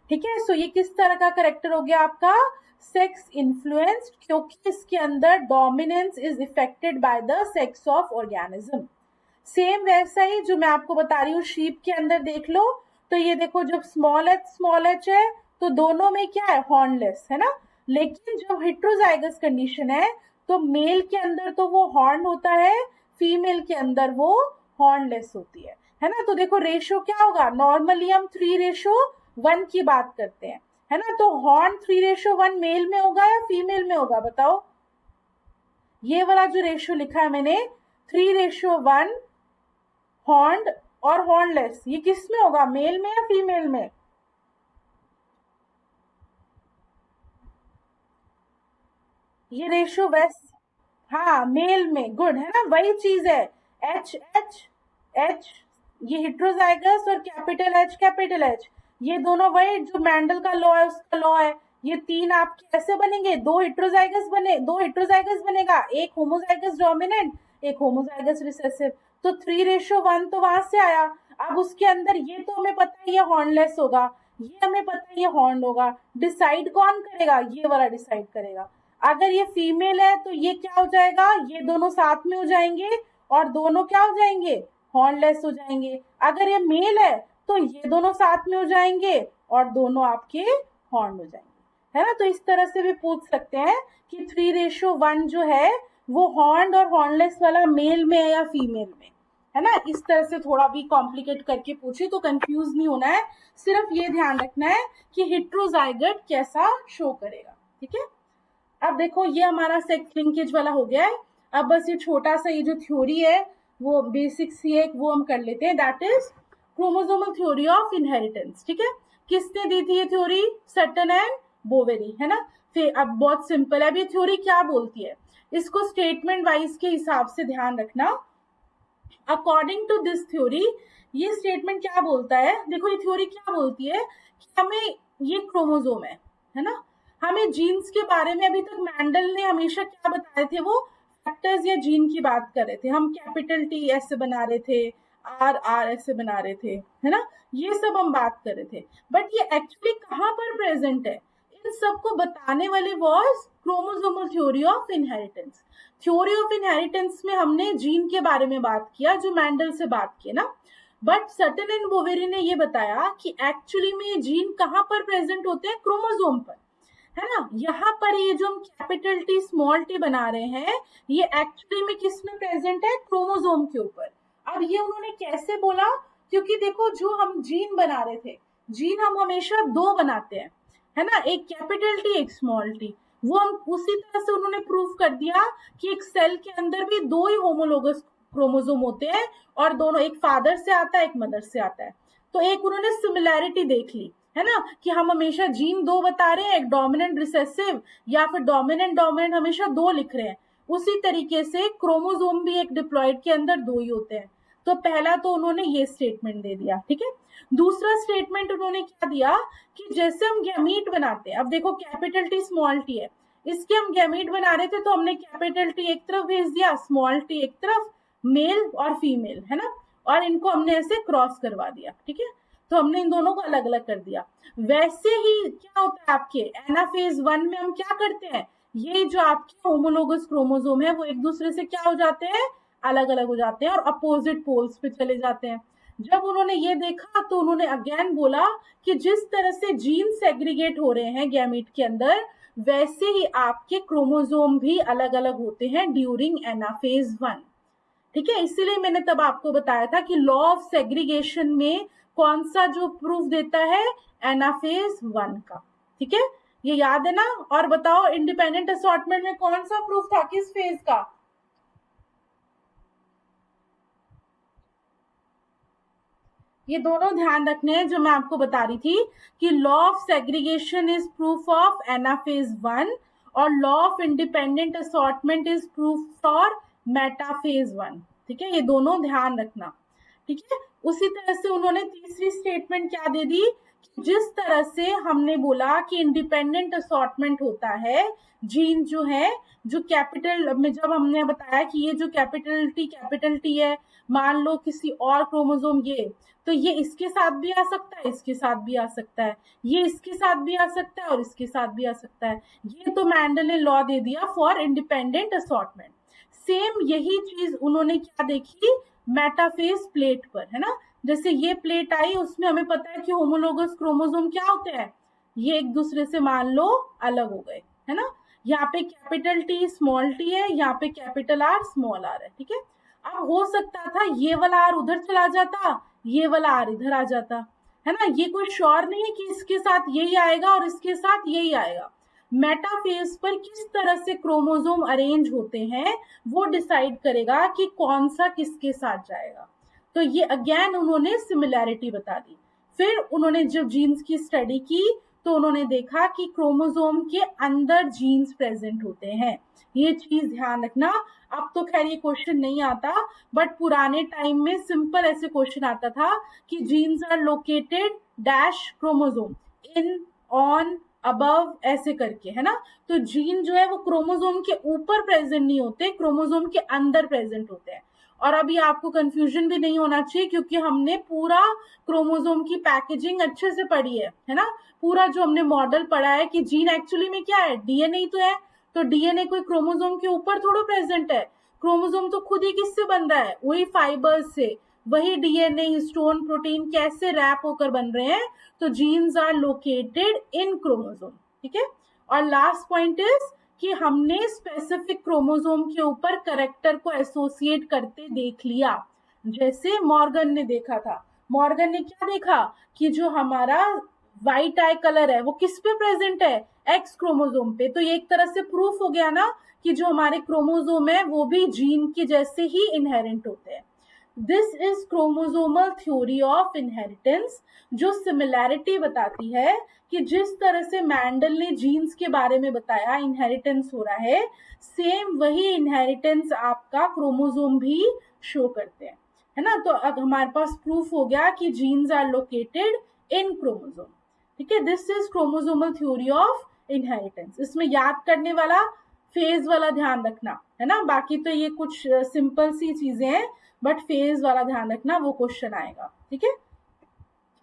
ठीक है। सो ये किस तरह का करेक्टर हो गया आपका, सेक्स इन्फ्लुएंस्ड, क्योंकि इसके अंदर dominance is affected by the sex of organism. Same वैसा ही जो मैं आपको बता रही हूँ शीप के अंदर देख लो, तो ये देखो जब स्मॉल एच है तो दोनों में क्या है, हॉर्नलेस है ना। लेकिन जब हेट्रोजाइगस कंडीशन है तो मेल के अंदर तो वो हॉर्न होता है, फीमेल के अंदर वो हॉर्नलेस होती है ना। तो देखो रेशो क्या होगा, नॉर्मली हम 3:1 की बात करते हैं, है ना। तो हॉर्न 3:1 मेल में होगा या फीमेल में होगा बताओ। ये वाला जो रेशो लिखा है मैंने 3:1 हॉर्न्ड और हॉर्नलेस, ये किस में होगा, मेल में या फीमेल में। ये रेशो वैस हाँ मेल में, गुड है ना, वही चीज है। एच एच एच, ये हेट्रोजाइगस और कैपिटल एच, ये दोनों वही जो मैंडल का लॉ है उसका लॉ है। ये तीन आप कैसे बनेंगे, दो हेट्रोजाइगस बनेगा, एक होमोजाइगस डोमिनेंट एक होमोजाइगस रिसेसिव। तो 3:1 तो वहां से आया। अब उसके अंदर ये तो हमें पता है ये हॉर्नलेस होगा, ये हमें पता है ये हॉर्न होगा, डिसाइड कौन करेगा, ये वाला डिसाइड करेगा। अगर ये फीमेल है तो ये क्या हो जाएगा, ये दोनों साथ में हो जाएंगे और दोनों क्या हो जाएंगे, हॉर्नलेस हो जाएंगे। अगर ये मेल है तो ये दोनों साथ में हो जाएंगे और दोनों आपके हॉर्न हो जाएंगे, है ना। तो इस तरह से भी पूछ सकते हैं कि 3:1 जो है वो हॉर्न और हॉर्नलेस वाला मेल में है या फीमेल में, है ना। इस तरह से थोड़ा भी कॉम्प्लिकेट करके पूछे तो कंफ्यूज नहीं होना है, सिर्फ ये ध्यान रखना है कि हेट्रोजाइगट कैसा शो करेगा, ठीक है। अब देखो ये हमारा सेक्स लिंकेज वाला हो गया है। अब बस ये छोटा सा ये जो थ्योरी है वो बेसिक सी है वो हम कर लेते हैं, that is chromosomal theory of inheritance, ठीक है। किसने दी थी ये थ्योरी, सटन एंड बोवेरी, है ना। फिर अब बहुत सिंपल है, अब ये थ्योरी क्या बोलती है, इसको स्टेटमेंट वाइज के हिसाब से ध्यान रखना। अकॉर्डिंग टू दिस थ्योरी, ये स्टेटमेंट क्या बोलता है, देखो ये थ्योरी क्या बोलती है कि हमें ये क्रोमोसोम है ना, हमें जीन्स के बारे में अभी तक मैंडल ने हमेशा क्या बताए थे, वो फैक्टर्स या जीन की बात कर रहे थे, हम कैपिटल टी ऐसे बना रहे थे, आर आर ऐसे बना रहे थे, है ना, ये सब हम बात कर रहे थे। बट ये एक्चुअली कहाँ पर प्रेजेंट है, इन सबको बताने वाले was chromosomal theory of inheritance. Theory of inheritance में हमने जीन के बारे में बात किया जो मैंडल से बात की ना, बट सटन एंड बोवेरी ने ये बताया कि एक्चुअली में ये जीन कहाँ पर प्रेजेंट होते हैं, क्रोमोसोम पर, है ना। यहाँ पर ये जो हम कैपिटल टी स्मॉल टी बना रहे हैं ये एक्चुअली में किस में प्रेजेंट है, क्रोमोसोम के ऊपर। अब ये उन्होंने कैसे बोला, क्योंकि देखो जो हम जीन बना रहे थे, जीन हम हमेशा दो बनाते हैं, है ना, एक कैपिटल टी एक स्मॉल टी, वो हम उसी तरह से उन्होंने प्रूव कर दिया कि एक सेल के अंदर भी दो ही होमोलोगस क्रोमोसोम होते हैं और दोनों, एक फादर से आता है एक मदर से आता है। तो एक उन्होंने सिमिलैरिटी देख ली, है ना, कि हम हमेशा जीन दो बता रहे हैं, एक डोमिनेंट रिसेसिव या फिर डोमिनेंट हमेशा दो लिख रहे हैं। उसी तरीके से क्रोमोसोम भी एक डिप्लॉइड के अंदर दो ही होते हैं। तो पहला तो उन्होंने ये स्टेटमेंट दे दिया, ठीक है। दूसरा स्टेटमेंट उन्होंने क्या दिया कि जैसे हम गैमीट बनाते हैं, अब देखो कैपिटल टी स्मॉल टी है, इसके हम गैमीट बना रहे थे तो हमने कैपिटल टी एक तरफ भेज दिया, स्मॉल टी एक तरफ, मेल और फीमेल, है ना, और इनको हमने ऐसे क्रॉस करवा दिया, ठीक है। तो हमने इन दोनों को अलग अलग कर दिया। वैसे ही क्या होता है आपके एनाफेज 1 में हम क्या करते हैं, ये जो आपके होमोलोगस क्रोमोसोम है वो एक दूसरे से क्या हो जाते हैं, अलग अलग हो जाते हैं और अपोजिट पोल्स पे चले जाते हैं। जब उन्होंने ये देखा तो उन्होंने अगेन बोला कि जिस तरह से जीन सेग्रीगेट हो रहे हैं गैमीट के अंदर, वैसे ही आपके क्रोमोसोम भी अलग अलग होते हैं ड्यूरिंग एनाफेज 1, ठीक है। इसीलिए मैंने तब आपको बताया था कि लॉ ऑफ सेग्रीगेशन में कौन सा जो प्रूफ देता है, एनाफेज 1 का, ठीक है, ये याद है ना। और बताओ इंडिपेंडेंट असॉर्टमेंट में कौन सा प्रूफ था, किस फेज का? ये दोनों ध्यान रखने हैं जो मैं आपको बता रही थी कि law of segregation is proof of anaphase 1 और law of independent assortment is proof for metaphase 1, ठीक है, ये दोनों ध्यान रखना, ठीक है। उसी तरह से उन्होंने तीसरी स्टेटमेंट क्या दे दी, जिस तरह से हमने बोला कि इंडिपेंडेंट असॉर्टमेंट होता है, जीन जो है, जो कैपिटल में जब हमने बताया कि ये जो कैपिटल टी है, मान लो किसी और क्रोमोसोम ये, तो ये इसके साथ भी आ सकता है, इसके साथ भी आ सकता है, ये इसके साथ भी आ सकता है और इसके साथ भी आ सकता है। ये तो मैंडल ने लॉ दे दिया फॉर इंडिपेंडेंट असॉर्टमेंट। सेम यही चीज उन्होंने क्या देखी मेटाफेज प्लेट पर, है ना। जैसे ये प्लेट आई, उसमें हमें पता है कि होमोलोगस क्रोमोसोम क्या होते हैं, ये एक दूसरे से मान लो अलग हो गए, है ना। यहाँ पे कैपिटल टी स्मॉल टी है, यहाँ पे कैपिटल आर स्मॉल आर है, ठीक है। अब हो सकता था ये वाला आर उधर चला जाता, ये वाला आर इधर आ जाता, है ना। ये कोई श्योर नहीं है कि इसके साथ यही आएगा और इसके साथ यही आएगा। मेटाफेज पर किस तरह से क्रोमोसोम अरेंज होते हैं वो डिसाइड करेगा कि कौन सा किसके साथ जाएगा। तो ये अगेन उन्होंने सिमिलैरिटी बता दी। फिर उन्होंने जब जीन्स की स्टडी की तो उन्होंने देखा कि क्रोमोसोम के अंदर जीन्स प्रेजेंट होते हैं, ये चीज ध्यान रखना। अब तो खैर ये क्वेश्चन नहीं आता, बट पुराने टाइम में सिंपल ऐसे क्वेश्चन आता था कि genes are located dash chromosome in on above ऐसे करके, है ना। तो जीन जो है वो क्रोमोसोम के ऊपर प्रेजेंट नहीं होते, क्रोमोसोम के अंदर प्रेजेंट होते हैं। और अभी आपको कंफ्यूजन भी नहीं होना चाहिए क्योंकि हमने पूरा क्रोमोसोम की पैकेजिंग अच्छे से पढ़ी है ना। पूरा जो हमने मॉडल पढ़ा है कि जीन एक्चुअली में क्या है, डीएनए तो है, तो डीएनए कोई क्रोमोसोम के ऊपर थोड़ा प्रेजेंट है। क्रोमोसोम तो खुद ही किससे बन रहा है, वही फाइबर्स से, वही डीएनए हिस्टोन प्रोटीन कैसे रैप होकर बन रहे हैं। तो genes are located in chromosome, ठीक है। और लास्ट पॉइंट इज कि हमने स्पेसिफिक क्रोमोसोम के ऊपर करेक्टर को एसोसिएट करते देख लिया, जैसे मॉर्गन ने देखा था। मॉर्गन ने क्या देखा कि जो हमारा व्हाइट आई कलर है वो किस पे प्रेजेंट है, एक्स क्रोमोसोम पे। तो ये एक तरह से प्रूफ हो गया ना कि जो हमारे क्रोमोसोम है वो भी जीन के जैसे ही इनहेरेंट होते हैं। This is chromosomal theory of inheritance, जो सिमिलैरिटी बताती है कि जिस तरह से मैंडल ने जीन्स के बारे में बताया इनहेरिटेंस हो रहा है, सेम वही इनहेरिटेंस आपका क्रोमोसोम भी शो करते हैं, है ना। तो अब हमारे पास प्रूफ हो गया कि genes are located in chromosome, ठीक है। This is chromosomal theory of inheritance. इसमें याद करने वाला फेज वाला ध्यान रखना, है ना। बाकी तो ये कुछ सिंपल सी चीजें हैं, बट फेज वाला ध्यान रखना, वो क्वेश्चन आएगा, ठीक है।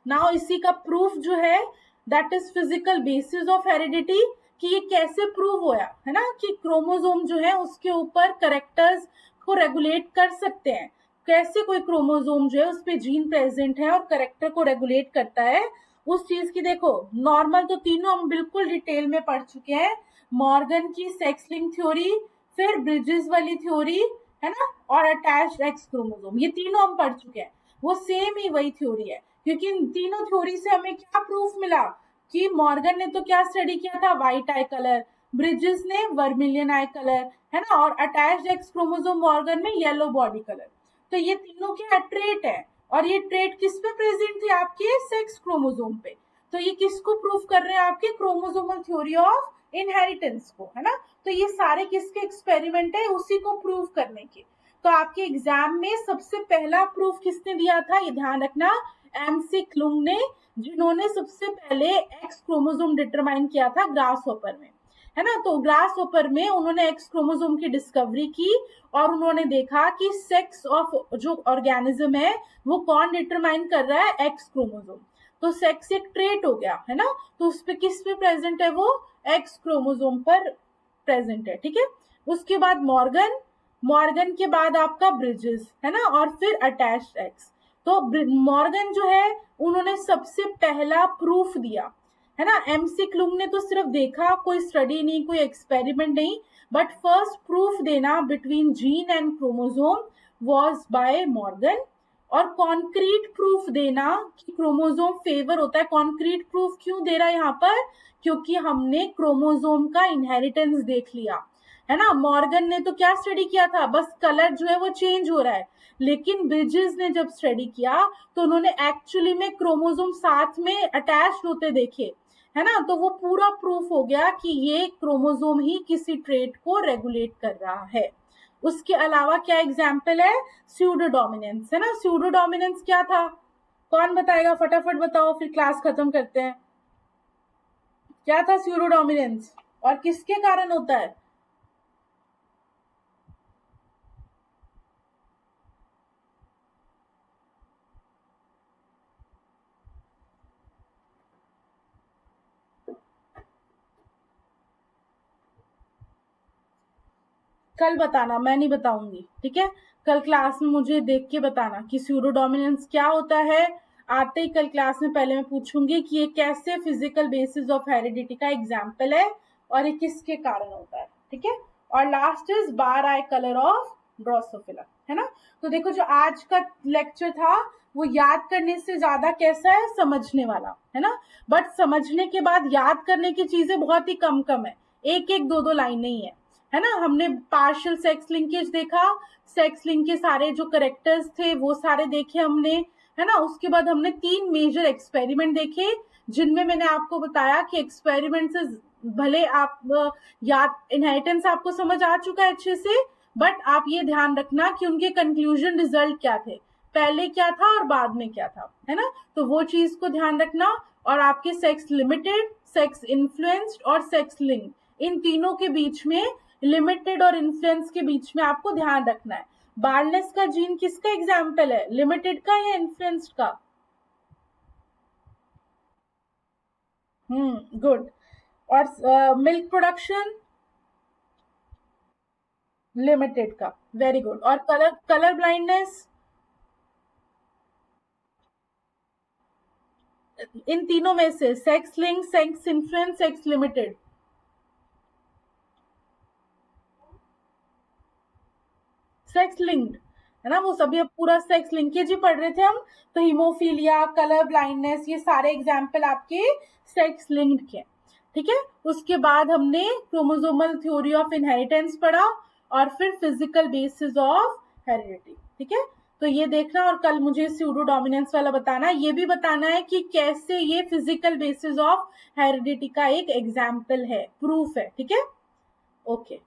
नाउ इसी का प्रूफ जो है that is physical basis of heredity, कि ये कैसे प्रूव होया, है ना, कि क्रोमोसोम जो है उसके ऊपर करेक्टर्स को रेगुलेट कर सकते हैं। कैसे कोई क्रोमोसोम जो है उस पे जीन प्रेजेंट है और करेक्टर को रेगुलेट करता है, उस चीज की देखो। नॉर्मल तो तीनों हम बिल्कुल डिटेल में पढ़ चुके हैं, मॉर्गन की सेक्स लिंक थ्योरी, फिर ब्रिजेस वाली थ्योरी, है ना, और अटैच्ड एक्स क्रोमोसोम, ये तीनों हम पढ़ चुके हैं। वो सेम ही वही थ्योरी है, क्योंकि इन तीनों थ्योरी से हमें क्या प्रूफ मिला कि मॉर्गन ने तो क्या स्टडी किया था, व्हाइट आई कलर, ब्रिजेस ने वर्मिलियन आई कलर, है ना, और अटैच्ड एक्स क्रोमोसोम मॉर्गन में येलो बॉडी कलर। तो ये तीनों क्या ट्रेट है, और ये ट्रेट किस पे प्रेजेंट थे, आपके सेक्स क्रोमोसोम पे। तो ये किसको प्रूफ कर रहे हैं, आपके क्रोमोसोमल थ्योरी ऑफ इनहेरिटेंस को, है ना। तो ये सारे किसके एक्सपेरिमेंट है, उसी को प्रूव करने के। तो आपके एग्जाम में सबसे पहला प्रूफ किसने दिया था, ये ध्यान रखना, एमसी क्लुंग ने, जिन्होंने सबसे पहले एक्स क्रोमोसोम डिटरमाइन किया था ग्रास हॉपर में, है ना। तो ग्रास हॉपर में उन्होंने एक्स क्रोमोसोम की डिस्कवरी की और उन्होंने देखा कि सेक्स ऑफ जो ऑर्गेनिज्म है वो कौन डिटरमाइन कर रहा है, एक्स क्रोमोसोम। तो सेक्स एक ट्रेट हो गया, है ना। तो उस पे किस पे प्रेजेंट है, वो एक्स क्रोमोसोम पर प्रेजेंट है, ठीक है। उसके बाद मॉर्गन के बाद आपका ब्रिजेस, है ना, और फिर अटैच्ड एक्स। तो मॉर्गन जो है उन्होंने सबसे पहला प्रूफ दिया, है ना। एमसी क्लुंग ने तो सिर्फ देखा, कोई स्टडी नहीं, कोई एक्सपेरिमेंट नहीं, बट फर्स्ट प्रूफ देना between gene and chromosome was by Morgan. और कॉन्क्रीट प्रूफ देना कि क्रोमोसोम फेवर होता है। कॉन्क्रीट प्रूफ क्यों दे रहा है यहाँ पर? क्योंकि हमने क्रोमोसोम का इनहेरिटेंस देख लिया है ना। मॉर्गन ने तो क्या स्टडी किया था, बस कलर जो है वो चेंज हो रहा है, लेकिन ब्रिजेस ने जब स्टडी किया तो उन्होंने एक्चुअली में क्रोमोसोम साथ में अटैच होते देखे, है ना। तो वो पूरा प्रूफ हो गया कि ये क्रोमोसोम ही किसी ट्रेट को रेगुलेट कर रहा है। उसके अलावा क्या एग्जाम्पल है? स्यूडो डोमिनेंस, है ना। स्यूडो डोमिनेंस क्या था? कौन बताएगा? फटाफट बताओ, फिर क्लास खत्म करते हैं। क्या था स्यूडो डोमिनेंस और किसके कारण होता है? कल बताना, मैं नहीं बताऊंगी, ठीक है। कल क्लास में मुझे देख के बताना कि स्यूडो डोमिनेंस क्या होता है। आते ही कल क्लास में पहले मैं पूछूंगी कि ये कैसे फिजिकल बेसिस ऑफ हेरिडिटी का एग्जाम्पल है और ये किसके कारण होता है, ठीक है। और last is bar I colour of Drosophila, है ना। तो देखो जो आज का लेक्चर था वो याद करने से ज्यादा कैसा है, समझने वाला, है ना। बट समझने के बाद याद करने की चीजें बहुत ही कम कम है, एक एक दो दो लाइन नहीं है ना। हमने पार्शियल सेक्स लिंकेज देखा, सेक्स लिंक के सारे जो करेक्टर्स थे वो सारे देखे हमने, है ना। उसके बाद हमने 3 मेजर एक्सपेरिमेंट देखे, जिनमें मैंने आपको बताया कि एक्सपेरिमेंट से भले आप याद इनहेरिटेंस आपको समझ आ चुका है अच्छे से, बट आप ये ध्यान रखना कि उनके कंक्लूजन रिजल्ट क्या थे, पहले क्या था और बाद में क्या था, है ना। तो वो चीज को ध्यान रखना। और आपके सेक्स लिमिटेड, सेक्स इन्फ्लुएंस्ड और सेक्स लिंक, इन तीनों के बीच में, लिमिटेड और इन्फ्लुएंस के बीच में आपको ध्यान रखना है। बार्नेस का जीन किसका एग्जाम्पल है, लिमिटेड का या इन्फ्लुएंस्ड का? गुड। और मिल्क प्रोडक्शन लिमिटेड का, वेरी गुड। और कलर कलर ब्लाइंडनेस इन तीनों में से, sex link, sex influence, sex limited? Sex linked, है ना। वो सभी अब पूरा सेक्स लिंकेज ही पढ़ रहे थे हम। तो हीमोफीलिया, कलर ब्लाइंडनेस, ये सारे एग्जाम्पल आपके सेक्स लिंक्ड के, ठीक है। उसके बाद हमने क्रोमोसोमल थ्योरी ऑफ इनहेरिटेंस पढ़ा और फिर फिजिकल बेसिस ऑफ हेरिडिटी, ठीक है। तो ये देखना और कल मुझे स्यूडो डोमिनेंस वाला बताना है। ये भी बताना है कि कैसे ये फिजिकल बेसिस ऑफ हेरिडिटी का एक एग्जाम्पल है, प्रूफ है, ठीक है। ओके।